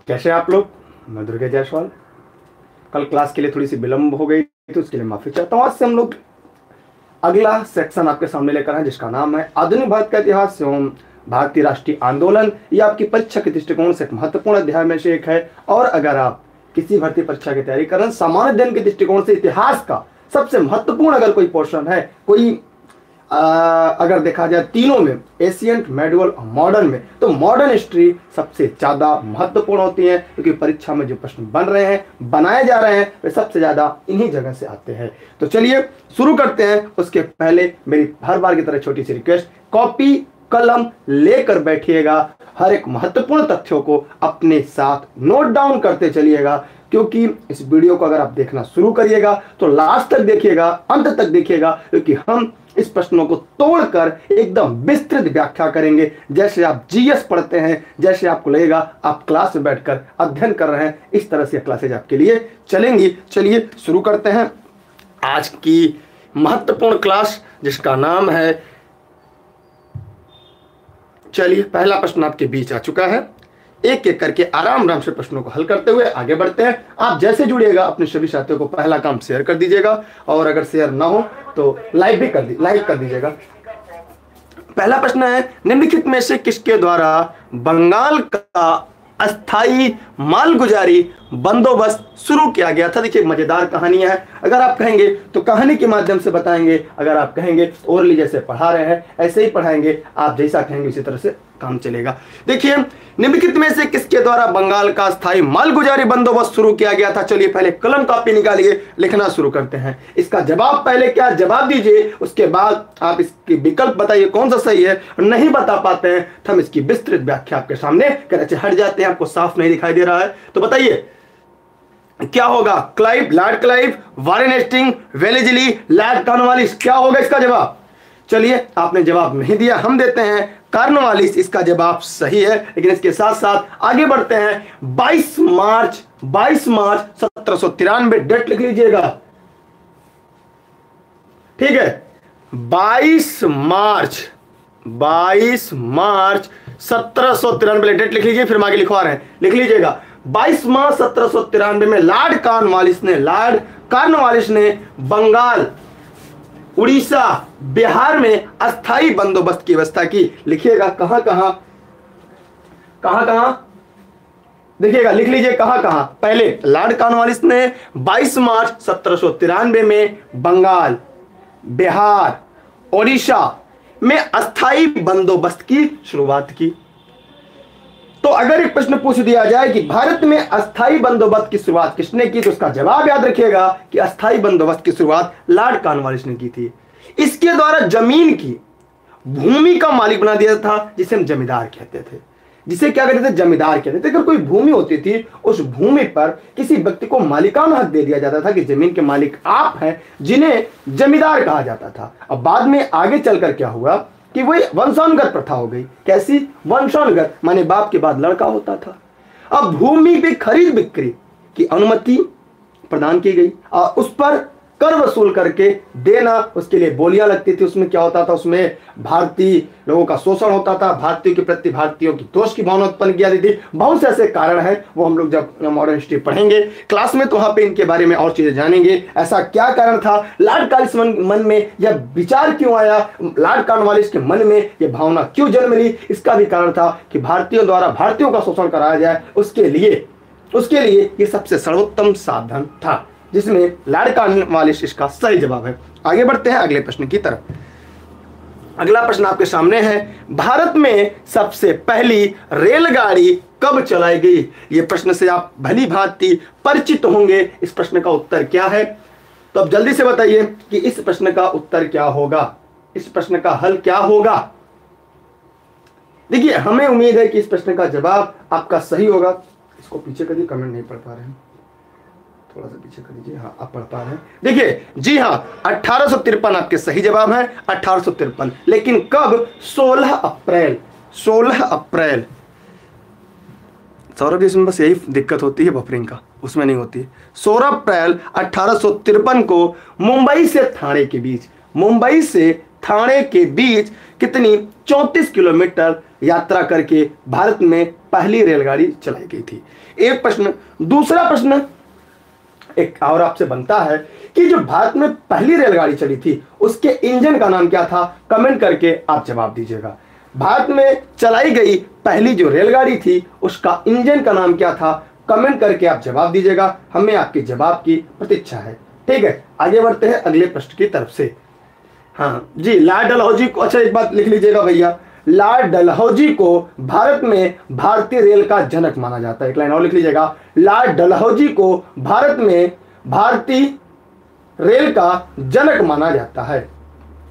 कैसे आप लोग। मैं दुर्गे जायसवाल। कल क्लास के लिए थोड़ी सी विलंब हो गई तो उसके लिए माफी चाहता हूँ। आज से हम लोग अगला सेक्शन आपके सामने लेकर आए जिसका नाम है आधुनिक भारत का इतिहास एवं भारतीय राष्ट्रीय आंदोलन। ये आपकी परीक्षा के दृष्टिकोण से एक महत्वपूर्ण अध्याय में से एक है। और अगर आप किसी भर्ती परीक्षा की तैयारी कर रहे हैं, सामान्य अध्ययन के दृष्टिकोण से इतिहास का सबसे महत्वपूर्ण अगर कोई पोर्शन है, कोई अगर देखा जाए तीनों में, एशियंट, मेडिवल और मॉडर्न में, तो मॉडर्न हिस्ट्री सबसे ज्यादा महत्वपूर्ण होती है, क्योंकि परीक्षा में जो प्रश्न बन रहे हैं, बनाए जा रहे हैं, वे सबसे ज्यादा इन्हीं जगह से आते हैं। तो चलिए शुरू करते हैं। उसके पहले मेरी हर बार की तरह छोटी सी रिक्वेस्ट, कॉपी कलम लेकर बैठिएगा, हर एक महत्वपूर्ण तथ्यों को अपने साथ नोट डाउन करते चलिएगा, क्योंकि इस वीडियो को अगर आप देखना शुरू करिएगा तो लास्ट तक देखिएगा, अंत तक देखिएगा, क्योंकि हम इस प्रश्नों को तोड़कर एकदम विस्तृत व्याख्या करेंगे। जैसे आप जीएस पढ़ते हैं, जैसे आपको लगेगा आप क्लास में बैठकर अध्ययन कर रहे हैं, इस तरह से क्लासेज आपके लिए चलेंगी। चलिए शुरू करते हैं आज की महत्वपूर्ण क्लास जिसका नाम है, चलिए पहला प्रश्न आपके बीच आ चुका है। एक एक करके आराम आराम से प्रश्नों को हल करते हुए आगे बढ़ते हैं। आप जैसे जुड़िएगा अपने सभी साथियों को पहला काम शेयर कर दीजिएगा, और अगर शेयर ना हो तो लाइक कर दीजिएगा। पहला प्रश्न है, निम्नलिखित में से किसके द्वारा बंगाल का अस्थाई मालगुजारी बंदोबस्त शुरू किया गया था। देखिए मजेदार कहानी है, अगर आप कहेंगे तो कहानी के माध्यम से बताएंगे, अगर आप कहेंगे ओरली जैसे पढ़ा रहे हैं ऐसे ही पढ़ाएंगे, आप जैसा कहेंगे उसी तरह से काम चलेगा। देखिए निम्नलिखित में से किसके द्वारा बंगाल का स्थायी मालगुजारी बंदोबस्त शुरू किया गया था। चलिए पहले कलम कॉपी निकालिए, लिखना शुरू करते हैं। इसका जवाब पहले क्या जवाब दीजिए, उसके बाद आप इसके विकल्प बताइए कौन सा सही है। नहीं बता पाते हैं तो हम इसकी विस्तृत व्याख्या आपके सामने कर हट जाते हैं। आपको साफ नहीं दिखाई दे रहा है तो बताइए क्या होगा। Clive, Lord Clive, Warren Hastings, Wellesley, Lord Cornwallis, क्या होगा इसका जवाब। चलिए आपने जवाब नहीं दिया, हम देते हैं कॉर्नवालिस इसका जवाब सही है। लेकिन इसके साथ साथ आगे बढ़ते हैं। 22 मार्च 1793 डेट लिख लीजिएगा, ठीक है। 22 मार्च 1793 डेट लिख लीजिए, फिर आगे लिखवा रहे हैं, लिख लीजिएगा। 22 मार्च 1793 में लॉर्ड कॉर्नवालिस ने बंगाल, उड़ीसा, बिहार में अस्थाई बंदोबस्त की व्यवस्था की। लिखिएगा कहां कहां देखिएगा, लिख लीजिए कहां कहां। पहले लॉर्ड कॉर्नवालिस ने 22 मार्च 1793 में बंगाल, बिहार, उड़ीसा में अस्थाई बंदोबस्त की शुरुआत की। तो अगर एक प्रश्न पूछ दिया जाए कि भारत में अस्थाई बंदोबस्त की शुरुआत किसने की, तो उसका जवाब याद रखिएगा कि अस्थाई बंदोबस्त की शुरुआत लॉर्ड कॉर्नवालिस ने की थी। इसके द्वारा जमीन की, भूमि का मालिक बना दिया था, जिसे हम जमींदार कहते थे। जिसे क्या कहते थे, जमींदार कहते थे। अगर कोई भूमि होती थी, उस भूमि पर किसी व्यक्ति को मालिकाना हक दे दिया जाता था कि जमीन के मालिक आप हैं, जिन्हें जमींदार कहा जाता था। अब बाद में आगे चलकर क्या हुआ कि वही वंशानुगत प्रथा हो गई। कैसी वंशानुगत, माने बाप के बाद लड़का होता था। अब भूमि पे खरीद बिक्री की अनुमति प्रदान की गई और उस पर कर वसूल करके देना, उसके लिए बोलियां लगती थी। उसमें क्या होता था, उसमें भारतीय लोगों का शोषण होता था, भारतीयों के प्रति भारतीयों की दोष की भावना उत्पन्न की जाती थी। बहुत से ऐसे कारण हैं, वो हम लोग जब मॉडर्न हिस्ट्री पढ़ेंगे क्लास में तो वहां पे इनके बारे में और चीजें जानेंगे। ऐसा क्या कारण था, लॉर्ड कॉर्नवालिस मन में यह विचार क्यों आया, लॉर्ड कॉर्नवालिस के मन में यह भावना क्यों जन्म ली। इसका भी कारण था कि भारतीयों द्वारा भारतीयों का शोषण कराया जाए, उसके लिए ये सबसे सर्वोत्तम साधन था, जिसमें लॉर्ड कॉर्नवालिस इसका सही जवाब है। आगे बढ़ते हैं अगले प्रश्न की तरफ। अगला प्रश्न आपके सामने है, भारत में सबसे पहली रेलगाड़ी कब चलाई गई। यह प्रश्न से आप भली भांति परिचित होंगे। इस प्रश्न का उत्तर क्या है, तो अब जल्दी से बताइए कि इस प्रश्न का उत्तर क्या होगा, इस प्रश्न का हल क्या होगा। देखिए हमें उम्मीद है कि इस प्रश्न का जवाब आपका सही होगा। इसको पीछे करिए, कमेंट नहीं पढ़ पा रहे हैं, थोड़ा सा पीछे कर दीजिए। हाँ आप पढ़ पा रहे हैं। देखिए जी हाँ, 1853 आपके सही जवाब है, 1853। लेकिन कब, 16 अप्रैल। सौरभ इसमें बस यही दिक्कत होती है बफरिंग का, उसमें नहीं होती है। 16 अप्रैल 1853 को मुंबई से ठाणे के बीच कितनी 34 किलोमीटर यात्रा करके भारत में पहली रेलगाड़ी चलाई गई थी। एक प्रश्न। दूसरा प्रश्न एक और आपसे बनता है कि जो भारत में पहली रेलगाड़ी चली थी उसके इंजन का नाम क्या था? कमेंट करके आप जवाब दीजिएगा। भारत में चलाई गई पहली जो रेलगाड़ी थी उसका इंजन का नाम क्या था? कमेंट करके आप जवाब दीजिएगा। हमें आपके जवाब की प्रतीक्षा है। ठीक है, आगे बढ़ते हैं अगले प्रश्न की तरफ से। हाँ जी, लॉर्ड डलहौजी को, अच्छा एक बात लिख लीजिएगा भैया, लॉर्ड डलहौजी को भारत में भारतीय रेल का जनक माना जाता है। एक लाइन और लिख लीजिएगा, लॉर्ड डलहौजी को भारत में भारतीय रेल का जनक माना जाता है।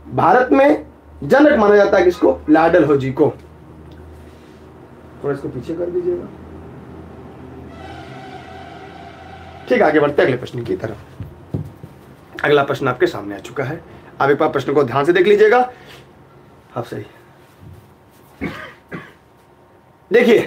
भारत में जनक माना जाता है किसको? लॉर्ड डलहौजी को। थोड़ा इसको पीछे कर दीजिएगा। ठीक, आगे बढ़ते अगले प्रश्न की तरफ। अगला प्रश्न आपके सामने आ चुका है। आप एक बार प्रश्न को ध्यान से देख लीजिएगा। आप सही देखिए,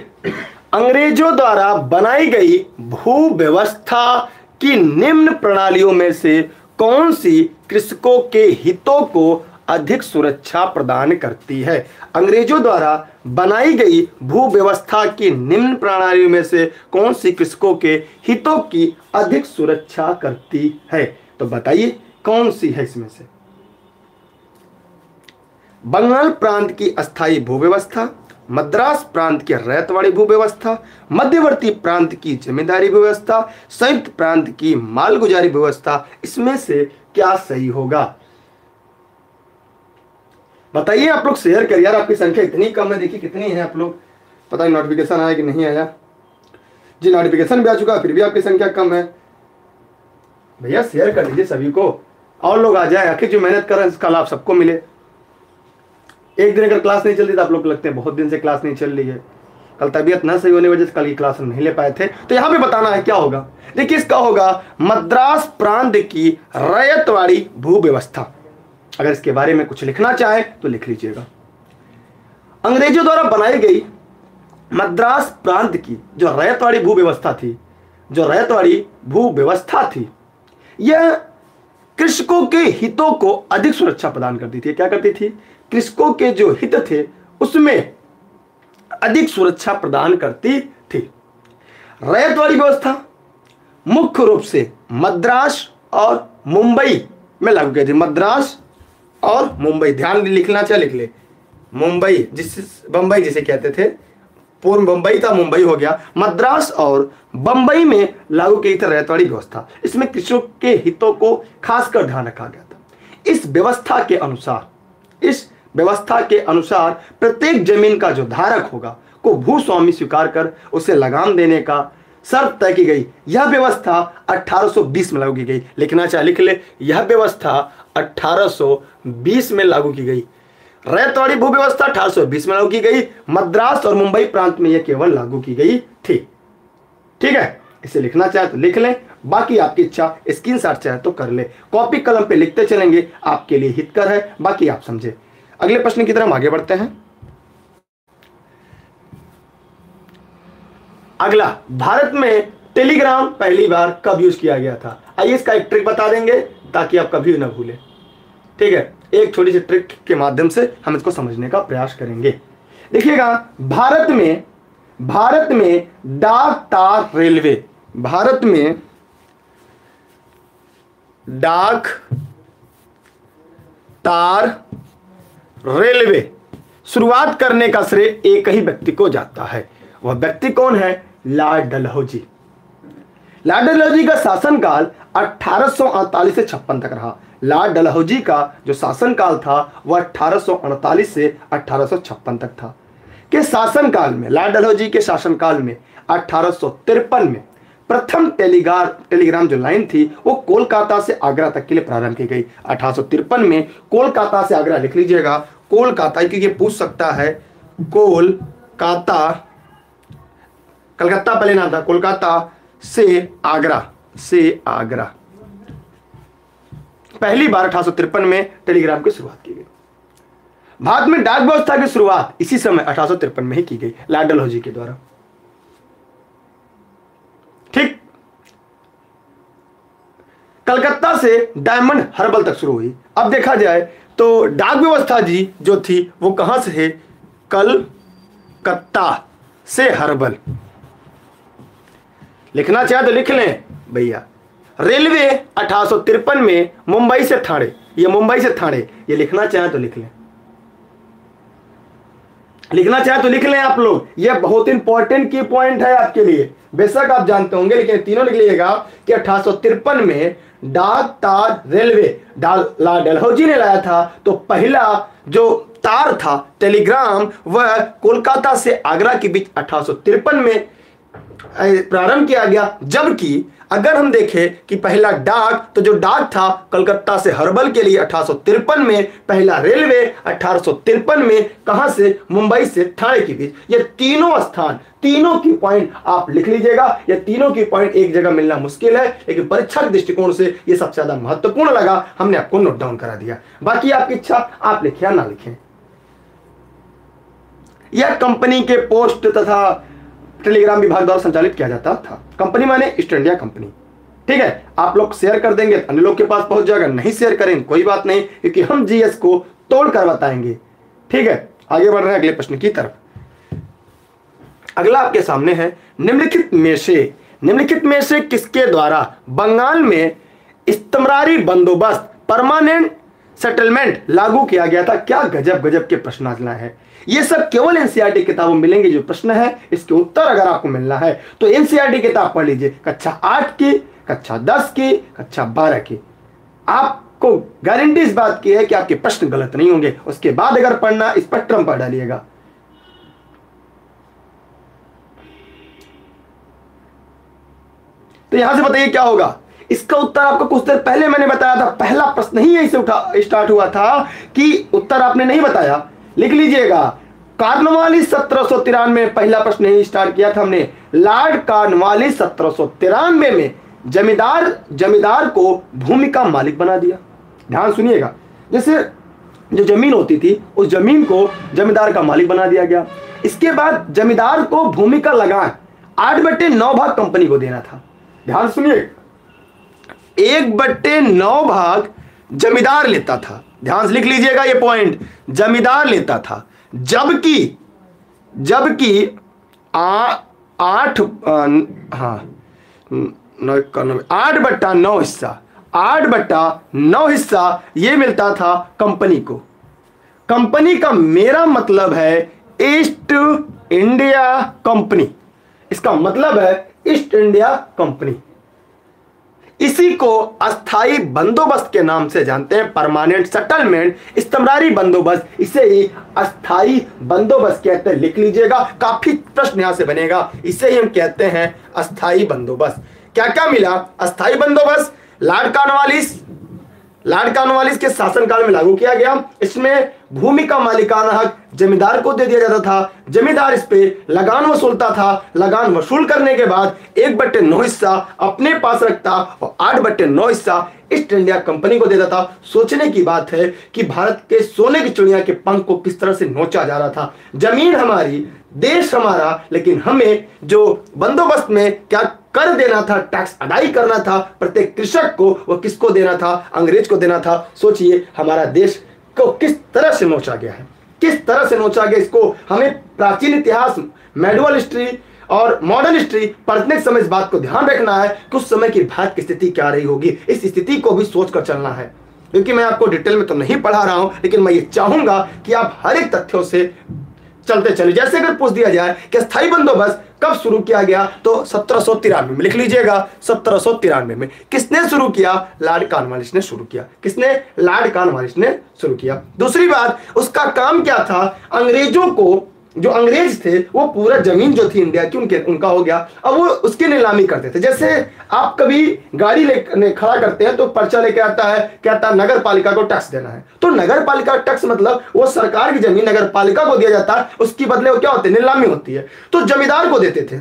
अंग्रेजों द्वारा बनाई गई भू व्यवस्था की निम्न प्रणालियों में से कौन सी कृषकों के हितों को अधिक सुरक्षा प्रदान करती है? अंग्रेजों द्वारा बनाई गई भू व्यवस्था की निम्न प्रणालियों में से कौन सी कृषकों के हितों की अधिक सुरक्षा करती है? तो बताइए कौन सी है इसमें से? बंगाल प्रांत की अस्थायी भू व्यवस्था, मद्रास प्रांत की रैयतवाड़ी भू व्यवस्था, मध्यवर्ती प्रांत की जमींदारी व्यवस्था, संयुक्त प्रांत की मालगुजारी व्यवस्था, इसमें से क्या सही होगा? बताइए आप लोग, शेयर करिए यार। आपकी संख्या इतनी कम है, देखिए कितनी है आप लोग। पता नहीं नोटिफिकेशन आया कि नहीं आया। जी नोटिफिकेशन भी आ चुका, फिर भी आपकी संख्या कम है। भैया शेयर कर दीजिए सभी को, और लोग आ जाए। आखिर जो मेहनत कर रहे हैं इसका लाभ सबको मिले। एक दिन अगर क्लास नहीं चल रही तो आप लोग लगते हैं बहुत दिन से क्लास नहीं चल रही है, कल तबीयत ना सही होने की वजह से कल की क्लास नहीं ले पाए थे, तो यहां पे बताना है क्या होगा। देखिए इसका होगा मद्रास प्रांत की रैयतवाड़ी भू व्यवस्था। अगर इसके बारे में कुछ लिखना चाहे तो लिख लीजिएगा। अंग्रेजों द्वारा बनाई गई मद्रास प्रांत की जो रैयतवाड़ी भू व्यवस्था थी, जो रैयतवाड़ी भू व्यवस्था थी, यह कृषकों के हितों को अधिक सुरक्षा प्रदान करती थी। क्या करती थी? कृषकों के जो हित थे उसमें अधिक सुरक्षा प्रदान करती थी। रैयतवाड़ी व्यवस्था मुख्य रूप से मद्रास और मुंबई में लागू की थी। मद्रास और मुंबई, ध्यान लिखना चाहे लिख ले। मुंबई बंबई जिसे कहते थे, पूर्व बंबई था, मुंबई हो गया। मद्रास और बंबई में लागू की थी रैयतवाड़ी व्यवस्था। इसमें कृषकों के हितों को खासकर ध्यान रखा गया था। इस व्यवस्था के अनुसार प्रत्येक जमीन का जो धारक होगा को भूस्वामी स्वीकार कर उसे लगान देने का शर्त तय की गई। यह व्यवस्था 1820 में लागू की गई। लिखना चाहे लिख ले, यह व्यवस्था 1820 में लागू की गई। रैयतवाड़ी भू व्यवस्था 1820 में लागू की गई। मद्रास और मुंबई प्रांत में यह केवल लागू की गई थी। ठीक है, इसे लिखना चाहे तो लिख लें, बाकी आपकी इच्छा। स्क्रीनशॉट चाहे तो कर ले, कॉपी कलम पे लिखते चलेंगे, आपके लिए हितकर है, बाकी आप समझे। अगले प्रश्न की तरफ हम आगे बढ़ते हैं। अगला, भारत में टेलीग्राम पहली बार कब यूज किया गया था? आइए इसका एक ट्रिक बता देंगे ताकि आप कभी ना भूलें। ठीक है, एक छोटी सी ट्रिक के माध्यम से हम इसको समझने का प्रयास करेंगे। देखिएगा, भारत में डाक तार रेलवे, भारत में डाक तार रेलवे शुरुआत करने का श्रेय एक ही व्यक्ति को जाता है। वह व्यक्ति कौन है? लॉर्ड डलहौजी। लॉर्ड डलहौजी का शासनकाल 1848 से 56 तक रहा। लॉर्ड डलहौजी का जो शासनकाल था वह 1848 से 1856 तक था। के शासनकाल में, लॉर्ड डलहौजी के शासनकाल में 1853 में प्रथम टेलीग्राम जो लाइन थी वो कोलकाता से आगरा तक के लिए प्रारंभ की गई। 1853 में कोलकाता से आगरा, लिख लीजिएगा कोलकाता, क्योंकि ये पूछ सकता है कोलकाता, कलकत्ता पहले नाम था, कोलकाता से आगरा पहली बार 1853 में टेलीग्राम की शुरुआत की गई। भारत में डाक व्यवस्था की शुरुआत इसी समय 1853 में ही की गई लॉर्ड डलहौजी के द्वारा। ठीक, कलकत्ता से डायमंड हर्बल तक शुरू हुई। अब देखा जाए तो डाक व्यवस्था जी जो थी वो कहां से है, कलकत्ता से हर्बल। लिखना चाहे तो लिख लें भैया। रेलवे 1853 में मुंबई से ठाणे, ये मुंबई से ठाणे, ये लिखना चाहे तो लिख लें, लिखना चाहे तो लिख लें आप लोग। ये बहुत इंपॉर्टेंट की पॉइंट है आपके लिए, बेशक आप जानते होंगे लेकिन तीनों लिख लीजिएगा कि 1853 में डाक तार रेलवे लॉर्ड डलहौजी ने लाया था। तो पहला जो तार था टेलीग्राम वह कोलकाता से आगरा के बीच 1853 में प्रारंभ किया गया। जबकि अगर हम देखें कि पहला डाक, तो जो डाक था कलकत्ता से हर्बल के लिए 1853 में, पहला रेलवे 1853 में कहां से, मुंबई से ठाणे के बीच। ये तीनों स्थान, तीनों की पॉइंट आप लिख लीजिएगा। ये तीनों की पॉइंट एक जगह मिलना मुश्किल है लेकिन परीक्षा के दृष्टिकोण से ये सबसे ज्यादा महत्वपूर्ण लगा, हमने आपको नोट डाउन करा दिया। बाकी आपकी इच्छा, आप लिखें या ना लिखें। यह कंपनी के पोस्ट तथा टेलीग्राम विभाग द्वारा संचालित किया जाता था। कंपनी माने ईस्ट इंडिया कंपनी। ठीक है, आप लोग शेयर कर देंगे अन्य लोग के पास पहुंच जाएगा, नहीं शेयर करेंगे कोई बात नहीं, क्योंकि हम जीएस को तोड़ कर बताएंगे। ठीक है, आगे बढ़ रहे हैं अगले प्रश्न की तरफ। अगला आपके सामने है, निम्नलिखित में से किसके द्वारा बंगाल में इस्तमरारी बंदोबस्त परमानेंट सेटलमेंट लागू किया गया था। क्या गजब गजब के प्रश्न आज लाए हैं। ये सब केवल एनसीईआरटी किताबों में मिलेंगे जो प्रश्न है, इसके उत्तर अगर आपको मिलना है तो एनसीईआरटी किताब पढ़ लीजिए, कक्षा 8 की, कक्षा 10 की, कक्षा 12 की। आपको गारंटी इस बात की है कि आपके प्रश्न गलत नहीं होंगे। उसके बाद अगर पढ़ना, स्पेक्ट्रम पर डालिएगा। तो यहां से बताइए क्या होगा। इसका उत्तर आपको कुछ देर पहले मैंने बताया था, पहला प्रश्न ही यहीं से स्टार्ट हुआ था कि उत्तर आपने नहीं बताया, लिख लीजिएगा। कॉर्नवालिस 1793 में पहला प्रश्न यही स्टार्ट किया था हमने। लॉर्ड कॉर्नवालिस 1793 में जमींदार को भूमि का मालिक बना दिया। ध्यान सुनिएगा, जैसे जो जमीन होती थी उस जमीन को जमींदार का मालिक बना दिया गया। इसके बाद जमींदार को भूमि का लगान 8/9 भाग कंपनी को देना था। ध्यान सुनिए, 1/9 भाग जमींदार लेता था। ध्यान से लिख लीजिएगा ये पॉइंट, जमींदार लेता था। जबकि 8/9 हिस्सा ये मिलता था कंपनी को। कंपनी का मेरा मतलब है ईस्ट इंडिया कंपनी, इसका मतलब है ईस्ट इंडिया कंपनी। इसी को अस्थाई बंदोबस्त के नाम से जानते हैं, परमानेंट सेटलमेंट, इस्तमरारी बंदोबस्त, इसे ही अस्थाई बंदोबस्त कहते हैं। लिख लीजिएगा, काफी प्रश्न यहां से बनेगा। इसे ही हम कहते हैं अस्थाई बंदोबस्त। क्या क्या मिला अस्थाई बंदोबस्त, लॉर्ड कॉर्नवालिस के शासनकाल में लागू किया गया। इसमें भूमि का मालिकाना हक जमींदार को दे दिया जाता था। जमींदार इस पे लगान वसूलता था। लगान वसूल करने के बाद 1/9 हिस्सा अपने पास रखता और 8/9 हिस्सा ईस्ट इंडिया कंपनी को देता था। सोचने की बात है कि भारत के सोने की चिड़िया के पंख को किस तरह से नोचा जा रहा था। जमीन हमारी, देश हमारा, लेकिन हमें जो बंदोबस्त में क्या कर देना था, टैक्स अदाई करना था प्रत्येक कृषक को, वो किसको देना था, अंग्रेज को देना था। सोचिए हमारा देश को किस तरह से नोचा गया है, किस तरह से नोचा गया। इसको हमें प्राचीन इतिहास, मेडुअल हिस्ट्री और मॉडर्न हिस्ट्री पढ़ने के समय इस बात को ध्यान रखना है कि उस समय की भारत की स्थिति क्या रही होगी। इस स्थिति को भी सोच कर चलना है, क्योंकि मैं आपको डिटेल में तो नहीं पढ़ा रहा हूं, लेकिन मैं ये चाहूंगा कि आप हर एक तथ्यों से चलते चले। जैसे अगर पूछ दिया जाए कि स्थायी बंदोबस्त कब शुरू किया गया, तो 1793 में। लिख लीजिएगा 1793 में। किसने शुरू किया, लॉर्ड कॉर्नवालिस ने शुरू किया। किसने, लॉर्ड कॉर्नवालिस ने शुरू किया। दूसरी बात, उसका काम क्या था, अंग्रेजों को, जो अंग्रेज थे वो पूरा जमीन जो थी इंडिया की उनका हो गया। अब वो उसकी नीलामी करते थे। जैसे आप कभी गाड़ी खड़ा करते हैं तो पर्चा लेके आता है, कहता है नगर पालिका को टैक्स देना है। तो नगर पालिका टैक्स मतलब वो सरकार की जमीन नगर पालिका को दिया जाता है, उसकी बदले वो क्या होते हैं, नीलामी होती है। तो जमींदार को देते थे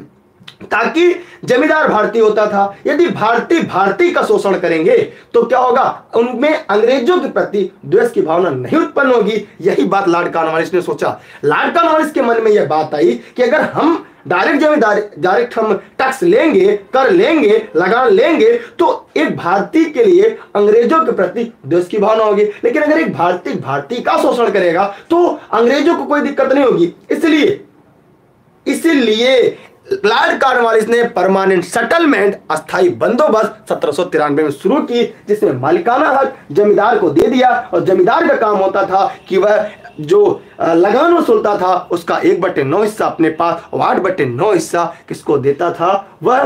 ताकि जमींदार भारतीय होता था। यदि भारतीय का शोषण करेंगे तो क्या होगा, उनमें अंग्रेजों के प्रति द्वेष की भावना नहीं उत्पन्न होगी। यही बात लॉर्ड कॉर्नवालिस ने सोचा। लॉर्ड कॉर्नवालिस के मन में यह बात आई कि अगर हम डायरेक्ट जब डायरेक्ट हम टैक्स लेंगे, कर लेंगे, लगान लेंगे, तो एक भारतीय के लिए अंग्रेजों के प्रति देश की भावना होगी। लेकिन अगर एक भारतीय का शोषण करेगा तो अंग्रेजों को कोई दिक्कत नहीं होगी। इसलिए लॉर्ड कॉर्नवालिस ने परमानेंट सेटलमेंट, अस्थायी बंदोबस्त 1793 में शुरू की, जिसमें मालिकाना हक जमींदार को दे दिया और जमींदार का काम होता था कि वह जो लगान वसूलता था उसका 1/9 हिस्सा अपने पास और 8/9 हिस्सा किसको देता था, वह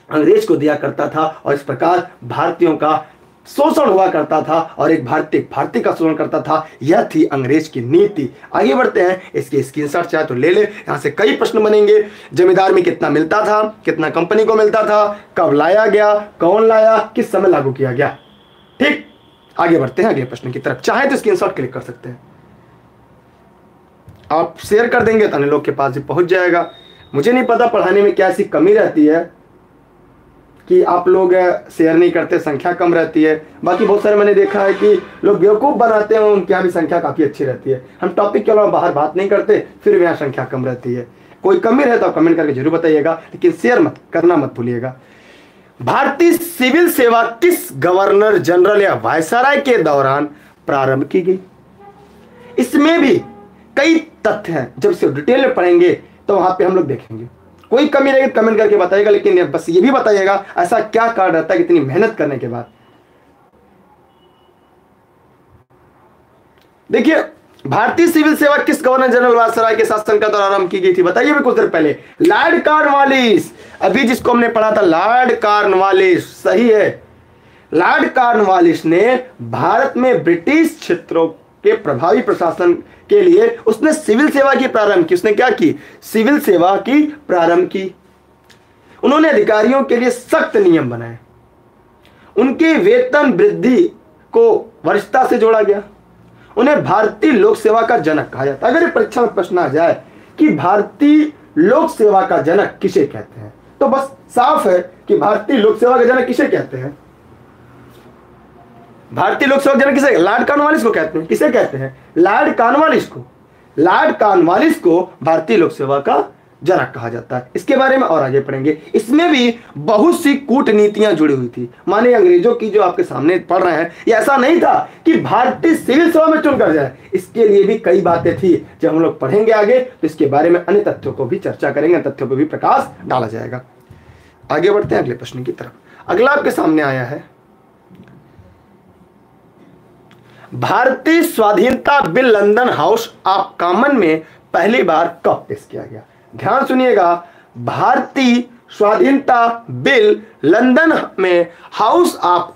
अंग्रेज को दिया करता था। और इस प्रकार भारतीयों का शोषण हुआ करता था और एक भारतीय का शोषण करता था। यह थी अंग्रेज की नीति। आगे बढ़ते हैं, इसके स्क्रीनशॉट चाहे तो ले ले, यहां से कई प्रश्न बनेंगे। जमींदार में कितना मिलता था, कितना कंपनी को मिलता था, कब लाया गया, कौन लाया, किस समय लागू किया गया। ठीक, आगे बढ़ते हैं अगले प्रश्न की तरफ। चाहे तो स्क्रीनशॉट क्लिक कर सकते हैं, आप शेयर कर देंगे तो अन्य लोग के पास भी पहुंच जाएगा। मुझे नहीं पता पढ़ाने में क्या ऐसी कमी रहती है कि आप लोग शेयर नहीं करते, संख्या कम रहती है। बाकी बहुत सारे मैंने देखा है कि लोग बेवकूफ़ बनाते हैं, उनके यहाँ भी संख्या काफ़ी अच्छी रहती है। हम टॉपिक के अलावा बाहर बात नहीं करते, फिर भी यहाँ संख्या कम रहती है। कोई कमी रहे तो आप कमेंट करके जरूर बताइएगा, लेकिन शेयर मत करना मत भूलिएगा। भारतीय सिविल सेवा किस गवर्नर जनरल या वायसराय के दौरान प्रारंभ की गई? इसमें भी कई तथ्य हैं, जब इसे डिटेल में पढ़ेंगे तो वहां पे हम लोग देखेंगे। कोई कमी रहेगी कमेंट करके बताइएगा, लेकिन बस ये भी बताइएगा ऐसा क्या कारण रहता है कि इतनी मेहनत करने के बाद। देखिए, भारतीय सिविल सेवा किस गवर्नर जनरल वायसराय के शासन का दौरान आरंभ की गई थी? बताइए भी कुछ देर पहले, लॉर्ड कॉर्नवालिस। अभी जिसको हमने पढ़ा था लॉर्ड कॉर्नवालिस, सही है। लॉर्ड कॉर्नवालिस ने भारत में ब्रिटिश क्षेत्रों के प्रभावी प्रशासन के लिए उसने सिविल सेवा की प्रारंभ की। उसने क्या की? सिविल सेवा की प्रारंभ की। उन्होंने अधिकारियों के लिए सख्त नियम बनाए। उनके वेतन वृद्धि को वरिष्ठता से जोड़ा गया। उन्हें भारतीय लोक सेवा का जनक कहा जाता है। अगर परीक्षा में प्रश्न आ जाए कि भारतीय लोक सेवा का जनक किसे कहते हैं, तो बस साफ है कि भारतीय लोक सेवा का जनक किसे कहते हैं? भारतीय लोक सेवा जनक किसे? लॉर्ड कॉर्नवालिस को कहते हैं। किसे कहते हैं? लॉर्ड कॉर्नवालिस को। लॉर्ड कॉर्नवालिस को भारतीय लोक सेवा का जनक कहा जाता है। इसके बारे में और आगे पढ़ेंगे। इसमें भी बहुत सी कूटनीतियां जुड़ी हुई थी। माने अंग्रेजों की जो आपके सामने पढ़ रहे हैं, ये ऐसा नहीं था कि भारतीय सिविल सेवा में चुनकर जाए। इसके लिए भी कई बातें थी। जब हम लोग पढ़ेंगे आगे तो इसके बारे में अन्य तथ्यों को भी चर्चा करेंगे, तथ्यों पर भी प्रकाश डाला जाएगा। आगे बढ़ते हैं अगले प्रश्न की तरफ। अगला आपके सामने आया है, भारतीय स्वाधीनता bill London house of common में पहली बार कब पेश किया गया? ध्यान सुनिएगा, भारतीय स्वाधीनता बिल लंदन में हाउस ऑफ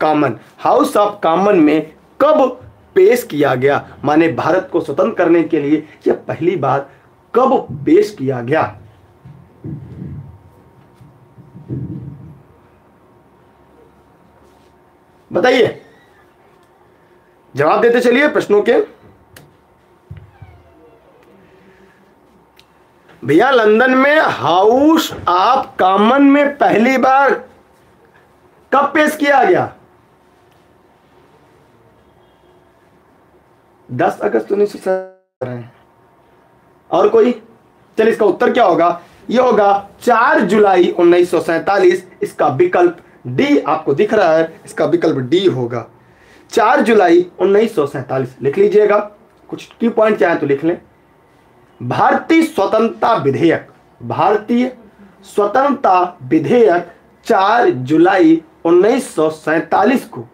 कॉमन में कब पेश किया गया? माने भारत को स्वतंत्र करने के लिए यह पहली बार कब पेश किया गया? बताइए, जवाब देते चलिए प्रश्नों के। भैया, लंदन में हाउस ऑफ कॉमन में पहली बार कब पेश किया गया? 10 अगस्त 1947। और कोई? चलिए, इसका उत्तर क्या होगा? यह होगा 4 जुलाई 1947। इसका विकल्प डी आपको दिख रहा है, इसका विकल्प डी होगा। 4 जुलाई 1947 लिख लीजिएगा। कुछ की पॉइंट चाहे तो लिख लें। भारतीय स्वतंत्रता विधेयक 4 जुलाई 1947 को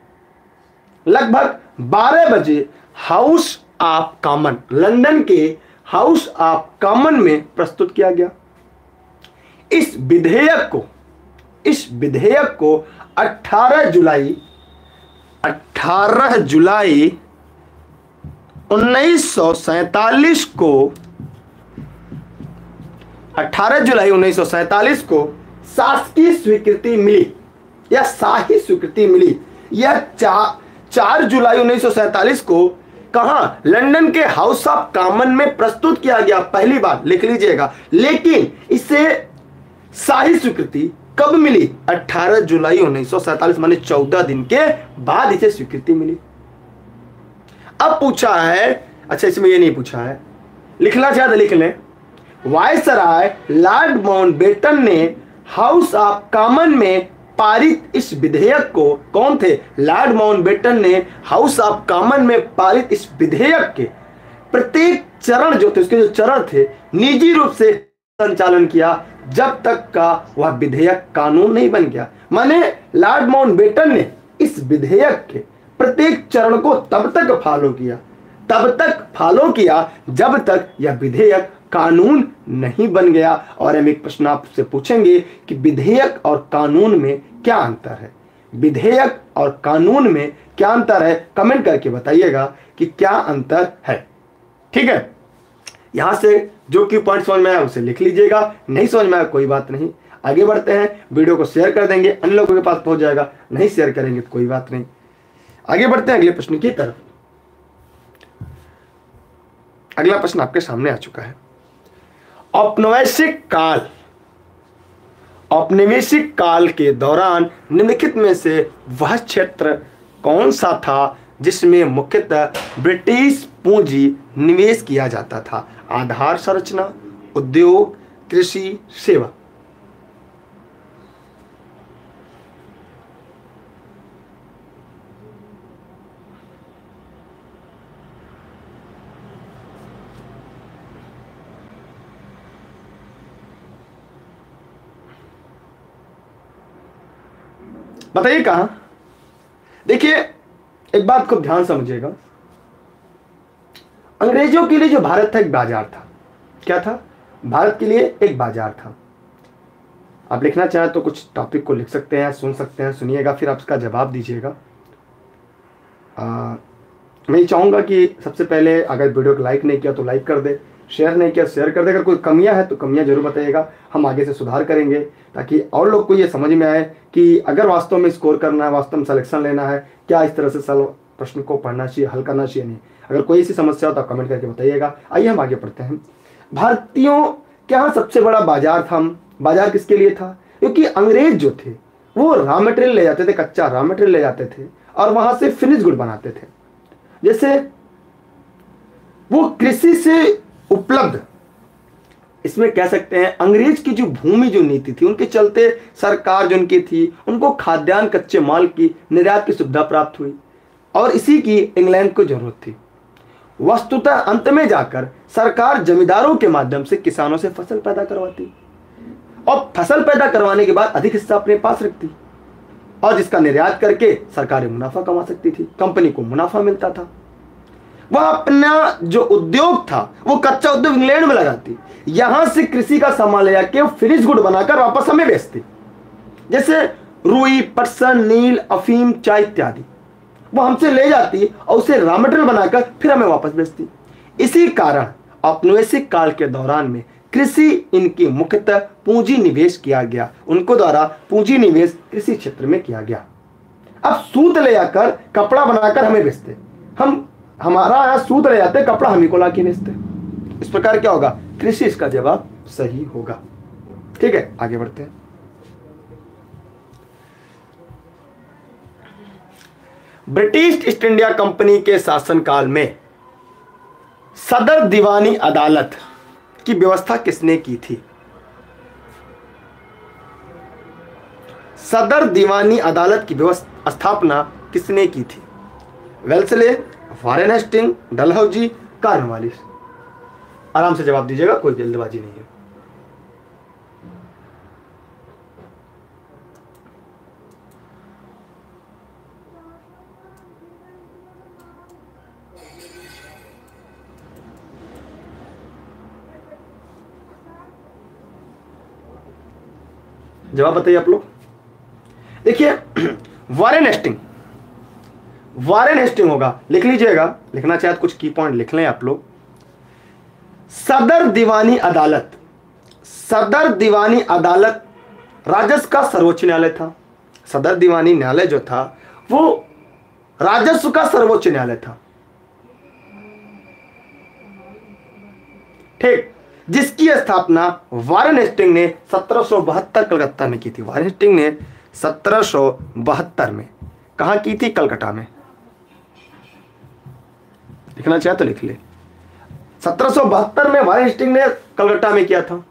लगभग 12 बजे हाउस ऑफ कॉमन, लंदन के हाउस ऑफ कॉमन में प्रस्तुत किया गया। इस विधेयक को 18 जुलाई 1947 को 18 जुलाई 1947 को शासकीय स्वीकृति मिली या शाही स्वीकृति मिली। यह 4 जुलाई 1947 को कहां? लंदन के हाउस ऑफ कॉमन में प्रस्तुत किया गया पहली बार, लिख लीजिएगा। लेकिन इसे शाही स्वीकृति कब मिली? 18 जुलाई 1947, माने 14 दिन के बाद इसे स्वीकृति मिली। अब पूछा है, अच्छा इसमें ये नहीं पूछा है, लिखना चाहे तो लिख लें, वायसराय लॉर्ड माउंटबेटन ने हाउस ऑफ कॉमन में पारित इस विधेयक को, कौन थे? लॉर्ड माउंटबेटन ने हाउस ऑफ कॉमन में पारित इस विधेयक के प्रत्येक चरण जो थे, उसके जो चरण थे, निजी रूप से संचालन किया जब तक का वह विधेयक कानून नहीं बन गया। माने लॉर्ड माउंटबेटन ने इस विधेयक के प्रत्येक चरण को तब तक फॉलो किया जब तक यह विधेयक कानून नहीं बन गया। और हम एक प्रश्न आपसे पूछेंगे कि विधेयक और कानून में क्या अंतर है? विधेयक और कानून में क्या अंतर है? कमेंट करके बताइएगा कि क्या अंतर है। ठीक है, यहां से जो की पॉइंट समझ में आया उसे लिख लीजिएगा, नहीं समझ में आया कोई बात नहीं। आगे बढ़ते हैं, वीडियो को शेयर कर देंगे, अन्य लोगों के पास पहुंच जाएगा, नहीं शेयर करेंगे तो कोई बात नहीं। आगे बढ़ते हैं अगले प्रश्न की तरफ। अगला प्रश्न आपके सामने आ चुका है। औपनिवेशिक काल के दौरान निम्नलिखित में से वह क्षेत्र कौन सा था जिसमें मुख्यतः ब्रिटिश पूंजी निवेश किया जाता था? आधार संरचना, उद्योग, कृषि, सेवा। बताइए कहां? देखिए, एक बात को ध्यान समझिएगा, अंग्रेजों के लिए जो भारत था एक बाजार था। क्या था? भारत के लिए एक बाजार था। आप लिखना चाहें तो कुछ टॉपिक को लिख सकते हैं, सुन सकते हैं, सुनिएगा, फिर आप इसका जवाब दीजिएगा। मैं चाहूंगा कि सबसे पहले अगर वीडियो को लाइक नहीं किया तो लाइक कर दे, शेयर नहीं किया शेयर कर दे। अगर कोई कमियां है तो कमियां जरूर बताइएगा, हम आगे से सुधार करेंगे ताकि और लोग को ये समझ में आए कि अगर वास्तव में स्कोर करना है, वास्तव में सिलेक्शन लेना है, क्या इस तरह से प्रश्न को पढ़ना चाहिए, हल करना चाहिए नहीं। अगर कोई ऐसी समस्या हो तो आप कमेंट करके बताइएगा। आइए हम आगे पढ़ते हैं। भारतीयों के यहाँ सबसे बड़ा बाजार था। बाजार किसके लिए था? क्योंकि अंग्रेज जो थे वो रॉ मटेरियल ले जाते थे, कच्चा रॉ मटेरियल ले जाते थे और वहां से फिनिश गुड बनाते थे। जैसे वो कृषि से उपलब्ध, इसमें कह सकते हैं अंग्रेज की जो भूमि जो नीति थी, उनके चलते सरकार जो उनकी थी उनको खाद्यान्न कच्चे माल की निर्यात की सुविधा प्राप्त हुई और इसी की इंग्लैंड को जरूरत थी। वस्तुतः अंत में जाकर सरकार जमींदारों के माध्यम से किसानों से फसल पैदा करवाती और फसल पैदा करवाने के बाद अधिक हिस्सा अपने पास रखती और जिसका निर्यात करके सरकारें मुनाफा कमा सकती थी, कंपनी को मुनाफा मिलता था। वह अपना जो उद्योग था वो कच्चा उद्योग इंग्लैंड में लगाती, यहां से कृषि का सामान ले जाके फिनिश गुड बनाकर वापस हमें बेचती। जैसे रुई, पटसन, नील, अफीम, चाय इत्यादि वो हमसे ले जाती और उसे रॉ मटेरियल बनाकर फिर हमें वापस बेचती। इसी कारण औपनिवेशिक काल के दौरान में कृषि इनकी मुख्यतः पूंजी निवेश किया गया, उनको द्वारा पूंजी निवेश कृषि क्षेत्र में किया गया। अब सूत ले जाकर कपड़ा बनाकर हमें बेचते, हमारा यहाँ सूत ले जाते, कपड़ा हम ही को लाके बेचते। इस प्रकार क्या होगा? कृषि इसका जवाब सही होगा। ठीक है, आगे बढ़ते हैं। ब्रिटिश ईस्ट इंडिया कंपनी के शासनकाल में सदर दीवानी अदालत की व्यवस्था किसने की थी? सदर दीवानी अदालत की व्यवस्था स्थापना किसने की थी? Wellesley, Warren Hastings, Dalhousie, Cornwallis. आराम से जवाब दीजिएगा, कोई जल्दबाजी नहीं है। जवाब बताइए आप लोग। देखिए, वॉरेन हेस्टिंग होगा, लिख लीजिएगा, लिखना चाहे तो कुछ की पॉइंट लिख लें आप लोग। सदर दीवानी अदालत राजस्व का सर्वोच्च न्यायालय था। सदर दीवानी न्यायालय जो था वो राजस्व का सर्वोच्च न्यायालय था। ठीक, जिसकी स्थापना वॉरेन हेस्टिंग ने 1772 कलकत्ता में की थी। वॉरेन हेस्टिंग ने 1772 में कहां की थी? कलकत्ता में। लिखना चाहे तो लिख ले। 1772 में वारेन हेस्टिंग ने कलकत्ता में किया था।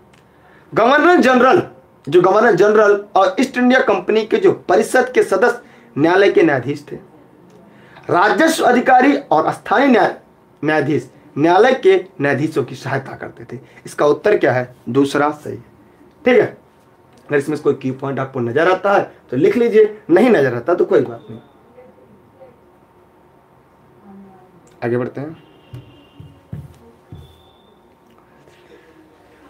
गवर्नर जनरल, जो गवर्नर जनरल और ईस्ट इंडिया कंपनी के जो परिषद के सदस्य न्यायालय के न्यायाधीश थे। राजस्व अधिकारी और स्थानीय न्यायाधीश न्यायालय के न्यायाधीशों की सहायता करते थे। इसका उत्तर क्या है? दूसरा सही है। ठीक है, अगर इसमें कोई की पॉइंट आपको नजर आता है तो लिख लीजिए, नहीं नजर आता तो कोई बात नहीं। आगे बढ़ते हैं।